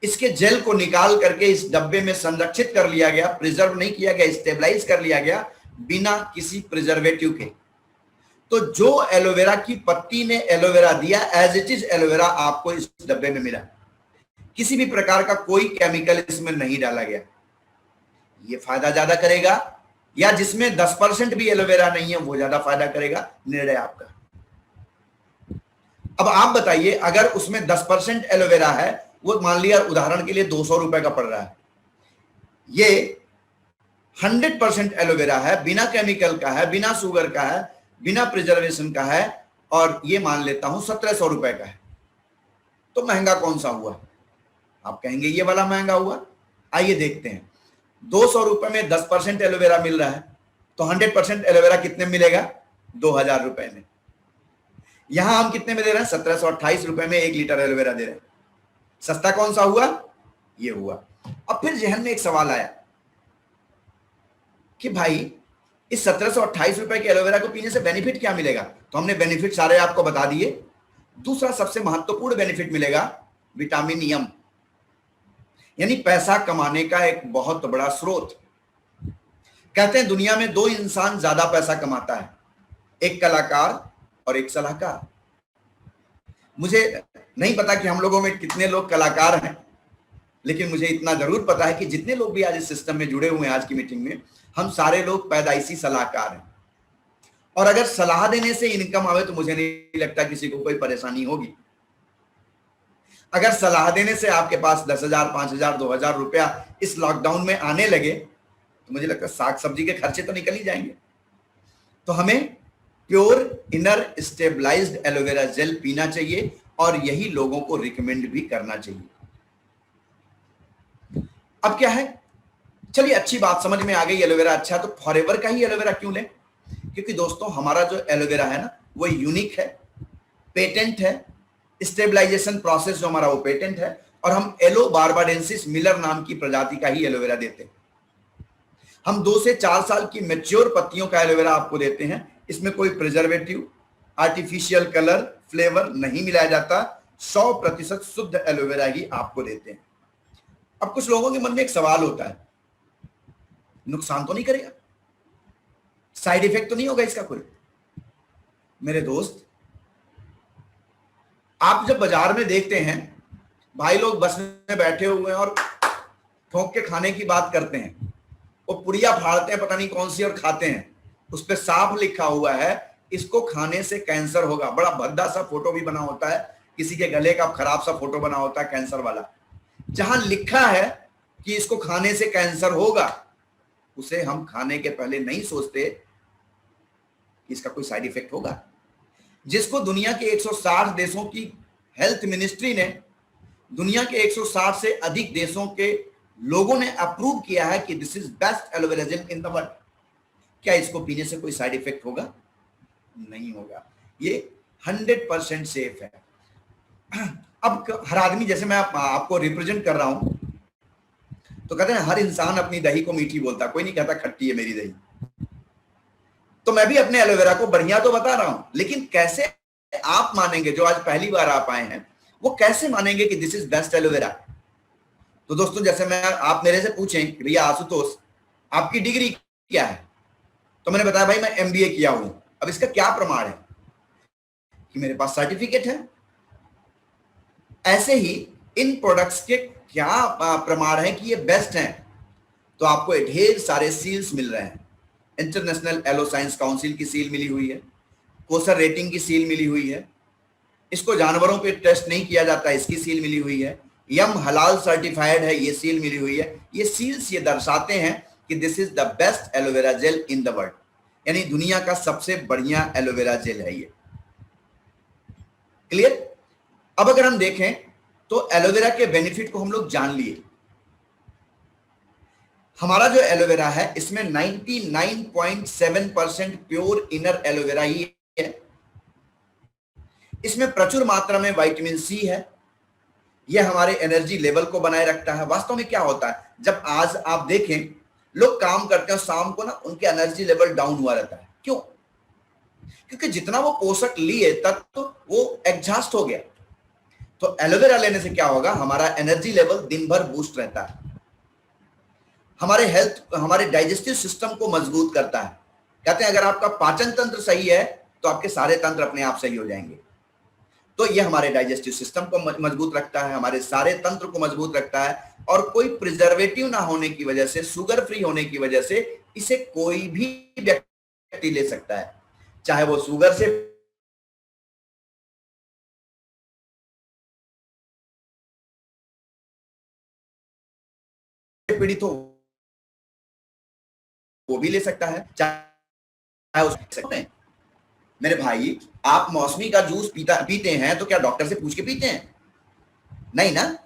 इसके जेल को निकाल करके इस डब्बे में संरक्षित कर लिया गया, प्रिजर्व नहीं किया गया, स्टेबलाइज कर लिया गया बिना किसी प्रिजर्वेटिव के। तो जो एलोवेरा की पत्ती ने एलोवेरा दिया, एज इट इज एलोवेरा आपको इस डब्बे में मिला। किसी भी प्रकार का कोई केमिकल इसमें नहीं डाला गया। ये फायदा ज्यादा करेगा, या जिसमें 10% भी एलोवेरा नहीं है वो ज्यादा फायदा करेगा, निर्णय आपका। अब आप बताइए, अगर उसमें 10% एलोवेरा है, वो मान लिया उदाहरण के लिए 200 रुपए का पड़ रहा है, ये 100% एलोवेरा है, बिना केमिकल का है, बिना शुगर का है, बिना प्रिजर्वेशन का है, और ये मान लेता हूं 1700 रुपए का है। तो महंगा कौन सा हुआ? आप कहेंगे ये वाला महंगा हुआ। आइए देखते हैं। ₹200 में 10% एलोवेरा मिल रहा है, तो 100% एलोवेरा कितने मिलेगा? 2000 रुपए में। यहां हम कितने में दे रहे हैं? 1728 रुपए में 1 लीटर एलोवेरा दे रहे हैं। सस्ता कौन सा हुआ? ये हुआ। अब फिर जहन में एक सवाल आया कि भाई इस 1728 रुपए के एलोवेरा को पीने से बेनिफिट क्या मिलेगा? तो हमने बेनिफिट सारे आपको बता दिए। दूसरा सबसे महत्वपूर्ण बेनिफिट मिलेगा विटामिन यम, यानी पैसा कमाने का एक बहुत बड़ा स्रोत। कहते हैं दुनिया में 2 इंसान ज्यादा पैसा कमाता है, एक कलाकार और एक सलाहकार। मुझे नहीं पता कि हम लोगों में कितने लोग कलाकार हैं, लेकिन मुझे इतना जरूर पता है कि जितने लोग भी आज इस सिस्टम में जुड़े हुए हैं आज की मीटिंग में, हम सारे लोग पैदाइशी सलाहकार हैं। और अगर सलाह देने से इनकम आवे तो मुझे नहीं लगता किसी को कोई परेशानी होगी। अगर सलाह देने से आपके पास 10,000, 5,000, 2,000 रुपया इस लॉकडाउन में आने लगे तो मुझे लगता है साग सब्जी के खर्चे तो निकल ही जाएंगे। तो हमें pure inner stabilised aloe vera gel पीना चाहिए और यही लोगों को रिकमेंड भी करना चाहिए। अब क्या है, चलिए अच्छी बात समझ में आ गई, एलोवेरा अच्छा है तो फॉरएवर का ही एलोवेरा क्यों लें? क्योंकि दोस्तों हमारा जो एलोवेरा है ना वो यूनिक है, पेटेंट है, स्टेबलाइजेशन प्रोसेस जो हमारा वो पेटेंट है, और हम एलो बार्बाडेंसिस मिलर नाम की प्रजाति का ही एलोवेरा देते हैं। हम 2 से 4 साल की मैच्योर पत्तियों का एलोवेरा आपको देते हैं। इसमें कोई प्रिजर्वेटिव, आर्टिफिशियल कलर, फ्लेवर नहीं मिलाया जाता। 100% शुद्ध एलोवेरा ही आपको देते हैं। अब कुछ लोगों के मन में एक सवाल होता है, नुकसान तो नहीं करेगा, साइड इफेक्ट तो नहीं होगा इसका कोई? मेरे दोस्त, आप जब बाजार में देखते हैं भाई लोग बस में बैठे हुए हैं और ठोक के खाने की बात करते हैं, वो पुड़िया फाड़ते हैं पता नहीं कौन सी और खाते हैं, उस पर साफ लिखा हुआ है इसको खाने से कैंसर होगा। बड़ा भद्दा सा फोटो भी बना होता है, किसी के गले का खराब सा फोटो बना होता है कैंसर वाला। जहां लिखा है कि इसको खाने से कैंसर होगा, उसे हम खाने के पहले नहीं सोचते कि इसका कोई साइड इफेक्ट होगा। जिसको दुनिया के 160 देशों की हेल्थ मिनिस्ट्री ने, दुनिया के 160 से अधिक देशों के लोगों ने अप्रूव किया है कि this is best aloe vera gel in the world. क्या इसको पीने से कोई साइड इफेक्ट होगा? नहीं होगा, ये 100% सेफ है। अब हर आदमी, जैसे मैं आपको रिप्रेजेंट कर रहा हूं, तो कहते हैं हर इंसान अपनी दही को मीठी बोलता, कोई नहीं कहता खट्टी है मेरी दही। तो मैं भी अपने एलोवेरा को बढ़िया तो बता रहा हूं, लेकिन कैसे आप मानेंगे, जो आज पहली बार आप आए हैं वो कैसे मानेंगे कि दिस इज बेस्ट एलोवेरा? तो दोस्तों जैसे आप मेरे से पूछें भैया आशुतोष आपकी डिग्री क्या है, तो मैंने बताया भाई मैं एमबीए किया हूं। अब इसका क्या प्रमाण है? कि मेरे पास सर्टिफिकेट है। ऐसे ही इन प्रोडक्ट्स के क्या प्रमाण है कि ये बेस्ट हैं? तो आपको ढेर सारे सील्स मिल रहे हैं। इंटरनेशनल एलो साइंस काउंसिल की सील मिली हुई है, कोसर रेटिंग की सील मिली हुई है, इसको जानवरों पे टेस्ट नहीं किया जाता इसकी सील मिली हुई है, यम हलाल सर्टिफाइड है ये सील मिली हुई है। ये सील्स ये दर्शाते हैं कि this is the best aloe vera gel in the world, यानी दुनिया का सबसे बढ़िया एलोवेरा जेल है ये। क्लियर? अब अगर हम देखें तो एलोवेरा के बेनिफिट को हम लोग जान लिए। हमारा जो एलोवेरा है इसमें 99.7% प्योर इनर एलोवेरा ही है। इसमें प्रचुर मात्रा में विटामिन सी है, यह हमारे एनर्जी लेवल को बनाए रखता है। वास्तव में क्या होता है, जब आज आप देखें लोग काम करते हैं शाम को ना, उनके एनर्जी लेवल डाउन हुआ रहता है। क्यों? क्योंकि जितना वो पोषक लिए तत्व वो एग्जॉस्ट हो गया। तो एलोवेरा लेने से क्या होगा, हमारा एनर्जी लेवल दिन भर बूस्ट रहता है, हमारे हेल्थ, हमारे डाइजेस्टिव सिस्टम को मजबूत करता है। कहते हैं अगर आपका पाचन तंत्र सही है तो आपके सारे तंत्र अपने आप सही हो जाएंगे। तो ये हमारे डाइजेस्टिव सिस्टम को मजबूत रखता है, हमारे सारे तंत्र को मजबूत रखता है, और कोई प्रिजर्वेटिव ना होने की वजह से, शुगर फ्री होने की वजह से इसे कोई भी व्यक्ति ले सकता है, चाहे वो शुगर से पीड़ित हो वो भी ले सकता है, चाहे उसमें। मेरे भाई आप मौसमी का जूस पीते हैं तो क्या डॉक्टर से पूछ के पीते हैं? नहीं ना,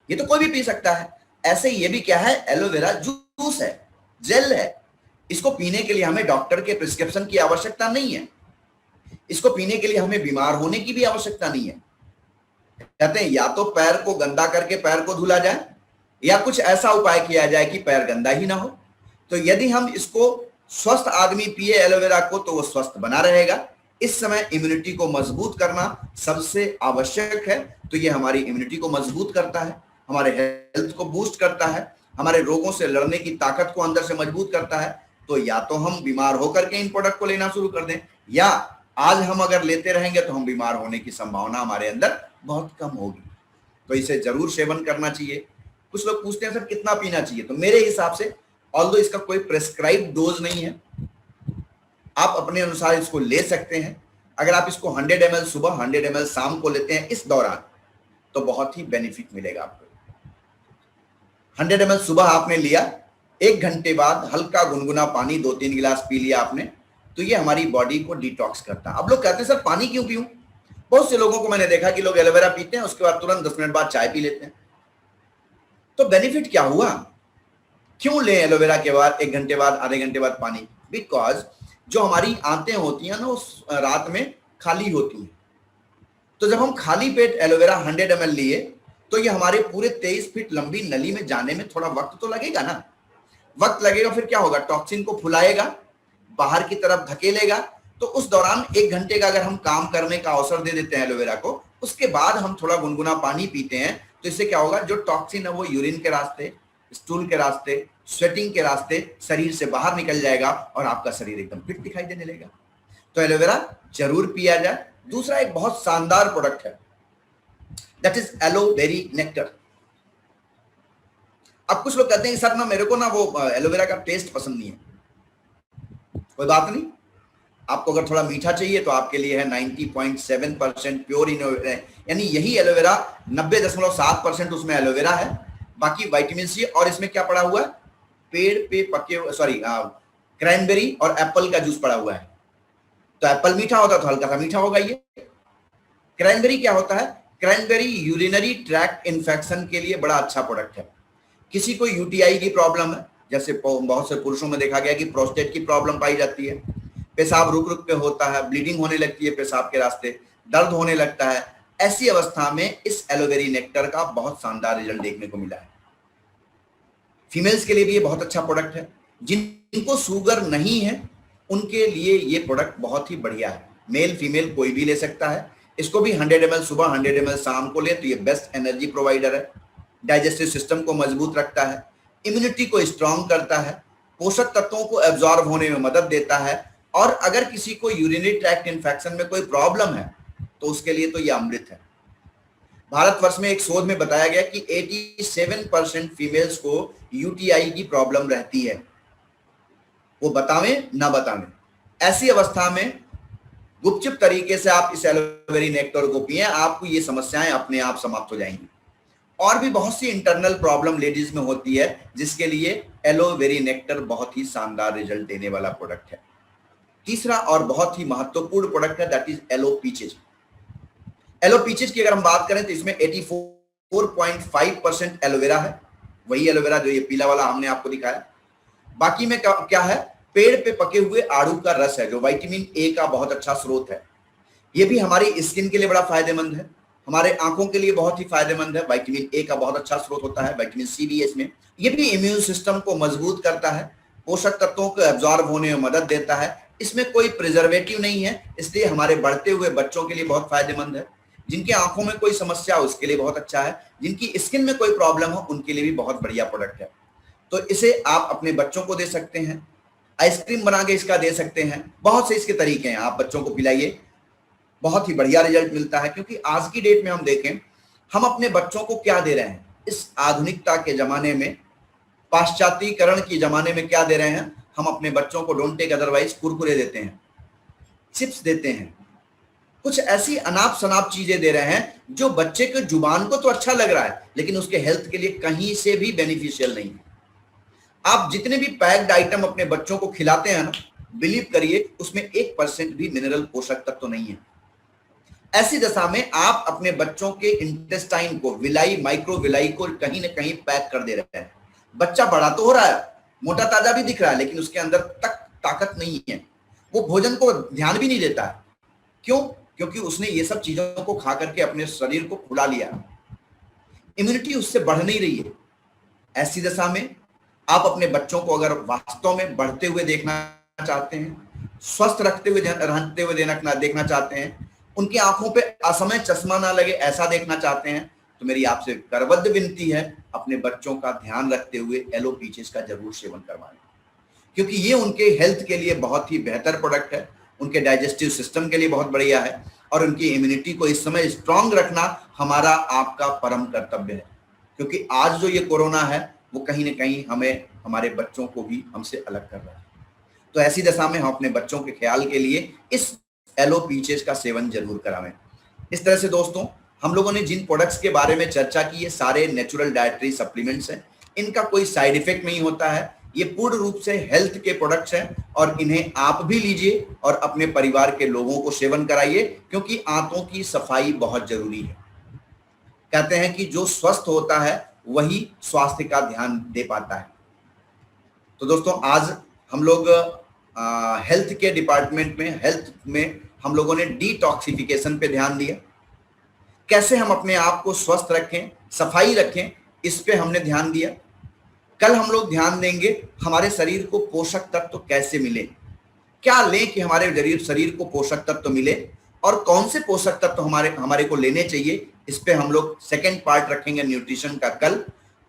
ये तो कोई भी पी सकता है। ऐसे ही ये भी क्या है, एलोवेरा जूस जूस है, जेल है। इसको पीने के लिए हमें डॉक्टर के प्रिस्क्रिप्शन की आवश्यकता नहीं है। इसको पीने के लिए हमें बीमार होने की भी आवश्यकता नहीं है। कहते हैं या तो पैर को गंदा करके पैर को धुला जाए या कुछ ऐसा उपाय किया जाए कि पैर गंदा ही ना हो। तो यदि हम इसको स्वस्थ आदमी पिए एलोवेरा को तो वो स्वस्थ बना रहेगा। इस समय इम्यूनिटी को मजबूत करना सबसे आवश्यक है। तो ये हमारी इम्यूनिटी को मजबूत करता है, हमारे हेल्थ को बूस्ट करता है, हमारे रोगों से लड़ने की ताकत को अंदर से मजबूत करता है। तो या तो हम बीमार होकर के इन प्रोडक्ट को लेना शुरू कर दें, या आज हम अगर लेते रहेंगे तो हम बीमार होने की संभावना हमारे अंदर बहुत कम होगी। तो इसे जरूर सेवन करना चाहिए। कुछ लोग पूछते हैं सर कितना पीना चाहिए, तो मेरे हिसाब से ऑल्दो इसका कोई प्रेस्क्राइब डोज नहीं है, आप अपने अनुसार इसको ले सकते हैं। अगर आप इसको 100 ml सुबह 100 ml शाम को लेते हैं इस दौरान तो बहुत ही बेनिफिट मिलेगा आपको। 100 ml सुबह आपने लिया, 1 घंटे बाद हल्का गुनगुना पानी 2-3 गिलास पी लिया आपने, तो ये हमारी बॉडी को डिटॉक्स करता है। अब लोग कहते हैं सर पानी क्यों पीऊं? बहुत से लोगों को मैंने देखा कि लोग एलोवेरा पीते हैं, उसके बाद तुरंत 10 मिनट बाद चाय पी लेते हैं। तो बेनिफिट क्या हुआ? क्यों लें एलोवेरा के बाद 1 घंटे बाद, आधे घंटे बाद पानी? बिकॉज जो हमारी आंतें होती हैं ना उस रात में खाली होती हैं। तो जब हम खाली पेट एलोवेरा 100 ml लिए तो ये हमारे पूरे 23 फीट लंबी नली में जाने में थोड़ा वक्त तो लगेगा ना। वक्त लगेगा, फिर क्या होगा? टॉक्सिन को फुलाएगा, बाहर की तरफ धकेलेगा। तो उस दौरान 1 घंटे का अगर हम काम करने का अवसर दे देते हैं एलोवेरा को, उसके बाद हम थोड़ा गुनगुना पानी पीते हैं, तो इससे क्या होगा? जो टॉक्सिन है वो यूरिन के रास्ते, स्टूल के रास्ते, स्वेटिंग के रास्ते शरीर से बाहर निकल जाएगा और आपका शरीर एकदम फिट दिखाई देने लगेगा। तो एलोवेरा जरूर पिया जाए। दूसरा एक बहुत शानदार प्रोडक्ट है, दैट इज एलोवेरी नेक्टर। अब कुछ लोग कहते हैं सर ना मेरे को ना वो एलोवेरा का टेस्ट पसंद नहीं है। कोई बात नहीं, आपको अगर थोड़ा मीठा चाहिए तो आपके लिए है 90.7% प्योर इनोवेरा, यानी यही एलोवेरा 90.7% उसमें एलोवेरा है, बाकी विटामिन सी। और इसमें क्या पड़ा हुआ है? पेड़ पे पके, क्रैनबेरी और एप्पल का जूस पड़ा हुआ है। तो एप्पल मीठा होता है तो हल्का सा मीठा होगा ये। क्रैनबेरी क्या होता है? क्रैनबेरी यूरिनरी ट्रैक्ट इन्फेक्शन के लिए बड़ा अच्छा प्रोडक्ट है। किसी को यूटीआई की प्रॉब्लम है, जैसे बहुत से पुरुषों में देखा गया कि प्रोस्टेट की प्रॉब्लम पाई जाती है, पेशाब रुक रुक के होता है, ब्लीडिंग होने लगती है पेशाब के रास्ते, दर्द होने लगता है, ऐसी अवस्था में इस एलोवेरी नेक्टर का बहुत शानदार रिजल्ट देखने को मिला है। फीमेल्स के लिए भी ये बहुत अच्छा प्रोडक्ट है। जिनको शुगर नहीं है उनके लिए ये प्रोडक्ट बहुत ही बढ़िया है। मेल फीमेल कोई भी ले सकता है। इसको भी 100 ml सुबह 100 ml शाम को ले तो ये बेस्ट एनर्जी प्रोवाइडर है। डाइजेस्टिव सिस्टम को मजबूत रखता है, इम्यूनिटी को स्ट्रांग करता है, पोषक तत्वों को एब्जॉर्ब होने में मदद देता है। और अगर किसी को यूरिनरी ट्रैक्ट इन्फेक्शन में कोई प्रॉब्लम है तो उसके लिए तो ये अमृत है। भारतवर्ष में एक शोध में बताया गया कि 87% फीमेल्स को यूटीआई की प्रॉब्लम रहती है, वो बतावें ना बतावें। ऐसी अवस्था में गुपचुप तरीके से आप इस एलोवेरी नेक्टर को पिए, आपको ये समस्याएं अपने आप समाप्त हो जाएंगी। और भी बहुत सी इंटरनल प्रॉब्लम लेडीज में होती है जिसके लिए एलोवेरी नेक्टर बहुत ही शानदार रिजल्ट देने वाला प्रोडक्ट है। तीसरा और बहुत ही महत्वपूर्ण प्रोडक्ट है, that is aloe peaches. Aloe peaches की अगर हम बात करें तो इसमें 84.5% एलोवेरा है, वही एलोवेरा जो ये पीला वाला हमने आपको दिखाया। बाकी में क्या है? पेड़ पे पके हुए आड़ू का रस है जो विटामिन ए का बहुत अच्छा स्रोत है। ये भी हमारी स्किन के लिए बड़ा फायदेमंद है, हमारे आंखों के लिए बहुत ही फायदेमंद है। विटामिन ए का बहुत अच्छा स्रोत होता है, विटामिन सी भी इसमें। ये भी इम्यून सिस्टम को मजबूत करता है, पोषक तत्वों को एब्जॉर्ब होने में मदद देता है। इसमें कोई प्रिजर्वेटिव नहीं है, इसलिए हमारे बढ़ते हुए बच्चों के लिए बहुत फायदेमंद है। जिनकी आंखों में कोई समस्या हो उसके लिए बहुत अच्छा है, जिनकी स्किन में कोई प्रॉब्लम हो उनके लिए भी बहुत बढ़िया प्रोडक्ट है। तो इसे आप अपने बच्चों को दे सकते हैं, आइसक्रीम बना के इसका दे सकते हैं, बहुत से इसके तरीके हैं। आप बच्चों को पिलाइए, बहुत ही बढ़िया रिजल्ट मिलता है। क्योंकि आज की डेट में हम देखें, हम अपने बच्चों को क्या दे रहे हैं इस आधुनिकता के जमाने में, पाश्चात्यकरण के जमाने में क्या दे रहे हैं? हम अपने बच्चों को डोंट टेक अदरवाइज कुरकुरे देते हैं, चिप्स देते हैं, कुछ ऐसी अनाप शनाप चीजें दे रहे हैं जो बच्चे के जुबान को तो अच्छा लग रहा है लेकिन उसके हेल्थ के लिए कहीं से भी बेनिफिशियल नहीं है। आप जितने भी पैक्ड आइटम अपने बच्चों को खिलाते हैं ना, बिलीव करिए उसमें 1% भी मिनरल पोषक तत्व तो नहीं है। ऐसी दशा में आप अपने बच्चों के इंटेस्टाइन को, विलाई, माइक्रो विलाई को कहीं ना कहीं पैक कर दे रहे हैं। बच्चा बड़ा तो हो रहा है मोटा ताजा भी दिख रहा है लेकिन उसके अंदर तक ताकत नहीं है, वो भोजन को ध्यान भी नहीं देता है। क्यों? क्योंकि उसने ये सब चीजों को खा करके अपने शरीर को फुला लिया, इम्यूनिटी उससे बढ़ नहीं रही है। ऐसी दशा में आप अपने बच्चों को अगर वास्तव में बढ़ते हुए देखना चाहते हैं, स्वस्थ रहते हुए देखना चाहते हैं, उनकी आंखों पे असमय चश्मा ना लगे ऐसा देखना चाहते हैं, तो मेरी आपसे करबद्ध विनती है, अपने बच्चों का ध्यान रखते हुए एलो पीचेस का जरूर सेवन करवाएं, क्योंकि ये उनके हेल्थ के लिए बहुत ही बेहतर प्रोडक्ट है, उनके डाइजेस्टिव सिस्टम के लिए बहुत बढ़िया है, और उनकी इम्यूनिटी को इस समय स्ट्रांग रखना हमारा आपका परम कर्तव्य है। क्योंकि आज जो ये कोरोना है वो कहीं ना कहीं हमें, हमारे बच्चों को भी हमसे अलग कर रहा है। तो ऐसी दशा में हम अपने बच्चों के ख्याल के लिए इस एलो पीचेस का सेवन जरूर करावें। इस तरह से दोस्तों, हम लोगों ने जिन प्रोडक्ट्स के बारे में चर्चा की है सारे नेचुरल डाइटरी सप्लीमेंट्स हैं, इनका कोई साइड इफेक्ट नहीं होता है, ये पूर्ण रूप से हेल्थ के प्रोडक्ट्स हैं, और इन्हें आप भी लीजिए और अपने परिवार के लोगों को सेवन कराइए, क्योंकि आंतों की सफाई बहुत जरूरी है। कहते हैं कि जो स्वस्थ होता है वही स्वास्थ्य का ध्यान दे पाता है। तो दोस्तों, आज हम लोग हेल्थ के डिपार्टमेंट में, हेल्थ में हम लोगों ने डिटॉक्सिफिकेशन पे ध्यान दिया, कैसे हम अपने आप को स्वस्थ रखें, सफाई रखें, इस पे हमने ध्यान दिया। कल हम लोग ध्यान देंगे हमारे शरीर को पोषक तत्व कैसे मिले, क्या लें कि हमारे शरीर को पोषक तत्व मिले, और कौन से पोषक तत्व हमारे को लेने चाहिए, इस पे हम लोग सेकेंड पार्ट रखेंगे न्यूट्रिशन का कल।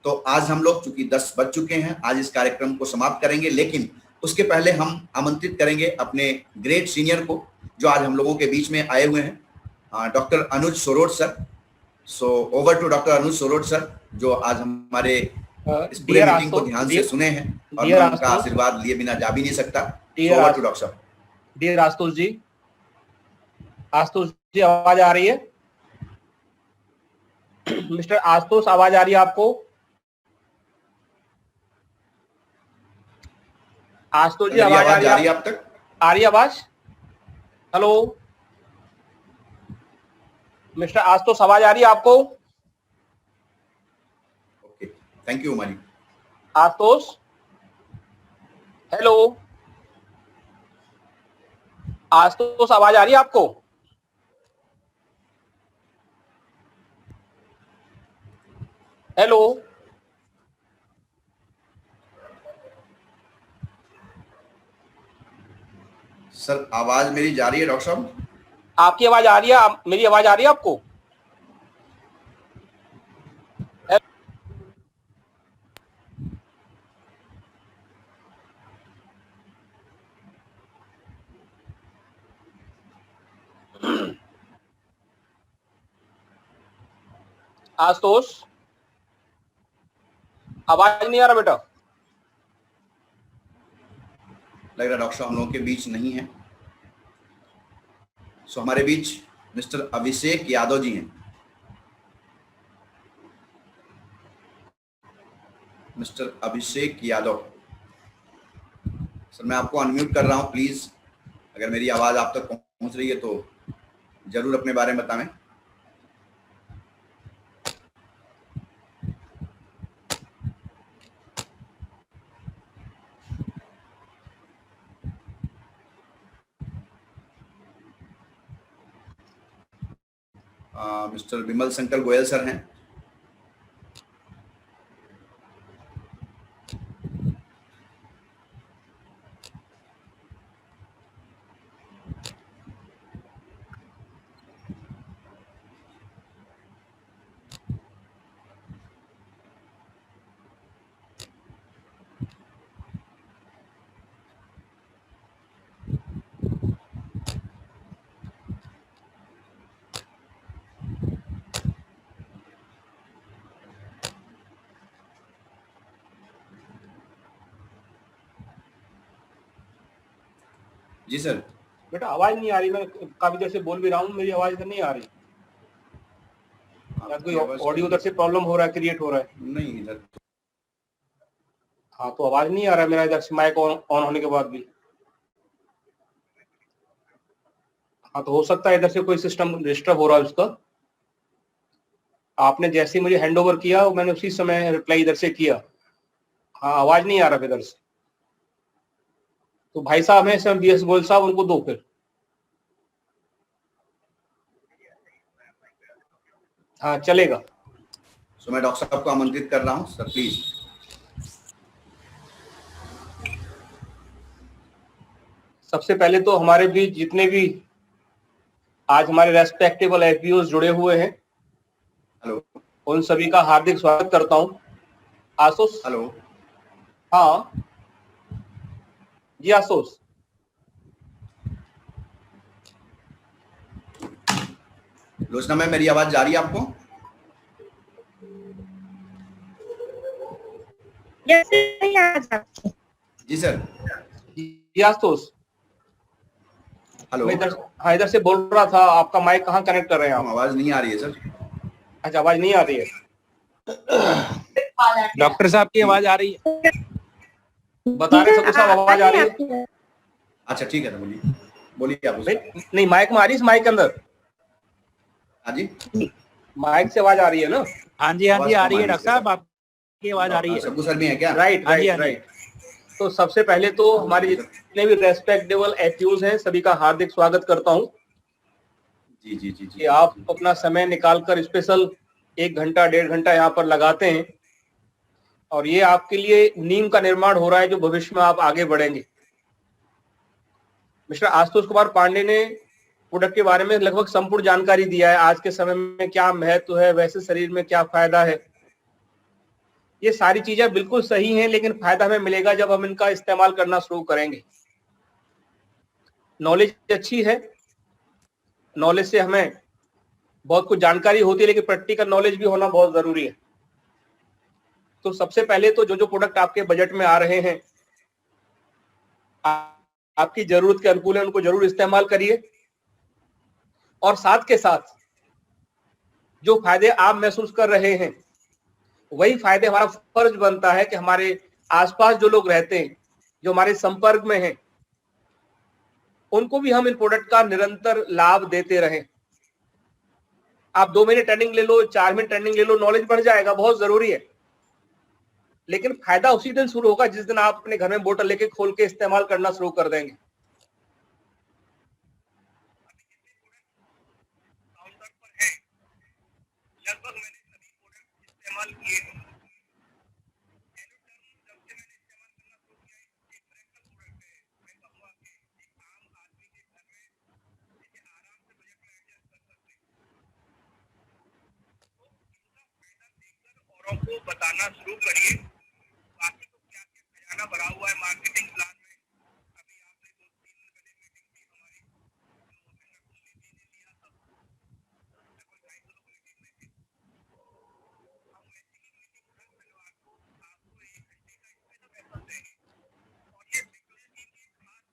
तो आज हम लोग चूंकि 10 बज चुके हैं, आज इस कार्यक्रम को समाप्त करेंगे, लेकिन उसके पहले हम आमंत्रित करेंगे अपने ग्रेट सीनियर को जो आज हम लोगों के बीच में आए हुए हैं, doctor Anuj Sorot sir. So over to doctor Anuj Sorot sir, जो आज हमारे इस पूरे मीटिंग को ध्यान से सुने हैं, और मैं उनका आशीर्वाद लिए बिना जा भी नहीं सकता। ओवर टू डॉक्टर साहब। डियर आशुतोष जी, आवाज आ रही है? मिस्टर आशुतोष, आवाज आ रही है आपको? आशुतोष जी, आवाज आ रही है आप तक? आ रही है आवाज? हेलो मिस्टर आशुतोष, आवाज आ रही है आपको? Okay, thank you Umali. Ashutosh, hello Ashutosh, आवाज आ रही है आपको? हेलो सर, आवाज मेरी जा रही है डॉक्टर साहब? आपकी आवाज आ रही है? मेरी आवाज आ रही है आपको? आशुतोष, आवाज नहीं आ रहा बेटा? लग रहा डॉक्टर साहब हम लोगों के बीच नहीं है। सो हमारे बीच मिस्टर अभिषेक यादव जी हैं। मिस्टर अभिषेक यादव सर, मैं आपको अनम्यूट कर रहा हूं, प्लीज अगर मेरी आवाज आप तक पहुंच रही है तो जरूर अपने बारे में बताएं। मिस्टर विमल शंकर गोयल सर हैं। जी सर। बेटा आवाज नहीं आ रही, मैं काफी देर से बोल भी रहा हूँ, मेरी आवाज इधर नहीं आ रही। कोई ऑडियो उधर से प्रॉब्लम हो रहा है, क्रिएट हो रहा है? नहीं इधर। हाँ, तो आवाज नहीं आ रहा है मेरा इधर से, माइक ऑन होने के बाद भी। हाँ, तो हो सकता है इधर से कोई सिस्टम डिस्टर्ब हो रहा है उसका। आपने जैसे ही मुझे हैंड ओवर किया मैंने उसी समय रिप्लाई इधर से किया। हाँ, आवाज नहीं आ रहा इधर से। तो भाई साहब हैं इसमें बीएस गोयल साहब, उनको दो फिर। हाँ चलेगा। सो मैं डॉक्टर साहब को आमंत्रित कर रहा हूं सर, प्लीज। सबसे पहले तो हमारे बीच जितने भी आज हमारे रेस्पेक्टेबल एफपीओज जुड़े हुए हैं, हेलो। उन सभी का हार्दिक स्वागत करता हूं। आसुस। हेलो। हाँ जी आसुस। लोचना मैम, मेरी आवाज जा रही है आपको? जी सर। जी आसुस। हेलो। मैं इधर से बोल रहा था, आपका माइक कहाँ कनेक्ट कर रहे हैं आप? आवाज नहीं आ रही है सर। अच्छा, आवाज नहीं आ रही है। डॉक्टर साहब की आवाज आ रही है? बता रहे सतु साहब आवाज आ रही है। अच्छा ठीक है, तो बोलिए, बोलिए आप उसका। नहीं माइक में आ रही है, इस माइक के अंदर। हाँ जी, माइक से आवाज आ रही है ना? हाँ जी आ रही है डॉक्टर साहब, आपकी आवाज आ रही है। सबको सर भी है क्या? राइट हाँ जी, राइट राइट। तो सबसे पहले तो हमारे जितने भी रेस्पेक्टेबल एफयूज हैं, सभी का हार्दिक स्वागत करता हूं जी जी जी कि जी। आप अपना समय निकालकर स्पेशल 1 घंटा 1.5 घंटा यहाँ पर लगाते हैं, और ये आपके लिए नींव का निर्माण हो रहा है जो भविष्य में आप आगे बढ़ेंगे। मिस्टर आशुतोष कुमार पांडे ने प्रोडक्ट के बारे में लगभग संपूर्ण जानकारी दिया है, आज के समय में क्या महत्व है, वैसे शरीर में क्या फायदा है। ये सारी चीजें बिल्कुल सही हैं, लेकिन फायदा हमें मिलेगा जब हम इनका इस्तेमाल करना शुरू करेंगे। नॉलेज अच्छी है, नॉलेज से हमें बहुत कुछ जानकारी होती है, लेकिन प्रैक्टिकल नॉलेज भी होना बहुत जरूरी है। तो सबसे पहले तो जो जो प्रोडक्ट आपके बजट में आ रहे हैं, आपकी जरूरत के अनुकूल है, उनको जरूर इस्तेमाल करिए। और साथ के साथ जो फायदे आप महसूस कर रहे हैं, वही फायदे हमारा फर्ज बनता है कि हमारे आसपास जो लोग रहते हैं, जो हमारे संपर्क में हैं, उनको भी हम इन प्रोडक्ट का निरंतर लाभ देते रहें। आप 2 महीने ट्रेनिंग ले लो, 4 महीने ट्रेनिंग ले लो, नॉलेज बढ़ जाएगा, बहुत जरूरी है। लेकिन फायदा उसी दिन शुरू होगा जिस दिन आप अपने घर में बोतल लेके खोल के इस्तेमाल करना शुरू कर देंगे। लगभग मैंने सभी प्रोडक्ट इस्तेमाल किए हैं। औरों को बताना शुरू करिए। बाकी तो क्या क्या खजाना भरा हुआ है मार्केटिंग प्लान में। अभी आपने 2-3 दिन पहले मीटिंग की हमारी,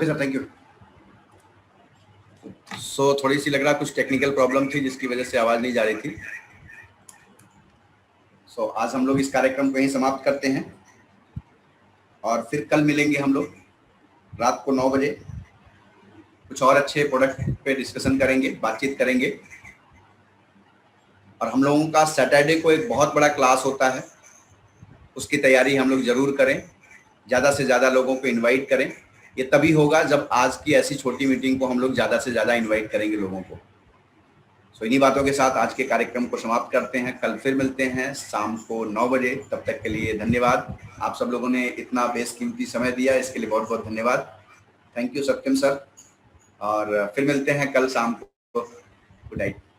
ओके सर, थैंक यू। सो थोड़ी सी लग रहा कुछ टेक्निकल प्रॉब्लम थी जिसकी वजह से आवाज नहीं जा रही थी। सो आज हम लोग इस कार्यक्रम को यहीं समाप्त करते हैं और फिर कल मिलेंगे हम लोग रात को 9 बजे। कुछ और अच्छे प्रोडक्ट पे डिस्कशन करेंगे, बातचीत करेंगे। और हम लोगों का सैटरडे को एक बहुत बड़ा क्लास होता है, उसकी तैयारी हम लोग जरूर करें, ज़्यादा से ज़्यादा लोगों को इनवाइट करें। ये तभी होगा जब आज की ऐसी छोटी मीटिंग को हम लोग ज़्यादा से ज़्यादा इनवाइट करेंगे लोगों को। सो इन्हीं बातों के साथ आज के कार्यक्रम को समाप्त करते हैं। कल फिर मिलते हैं शाम को 9 बजे। तब तक के लिए धन्यवाद। आप सब लोगों ने इतना बेशकीमती समय दिया, इसके लिए बहुत बहुत धन्यवाद। Thank you Satyam sir. और फिर मिलते हैं कल शाम को। Good night.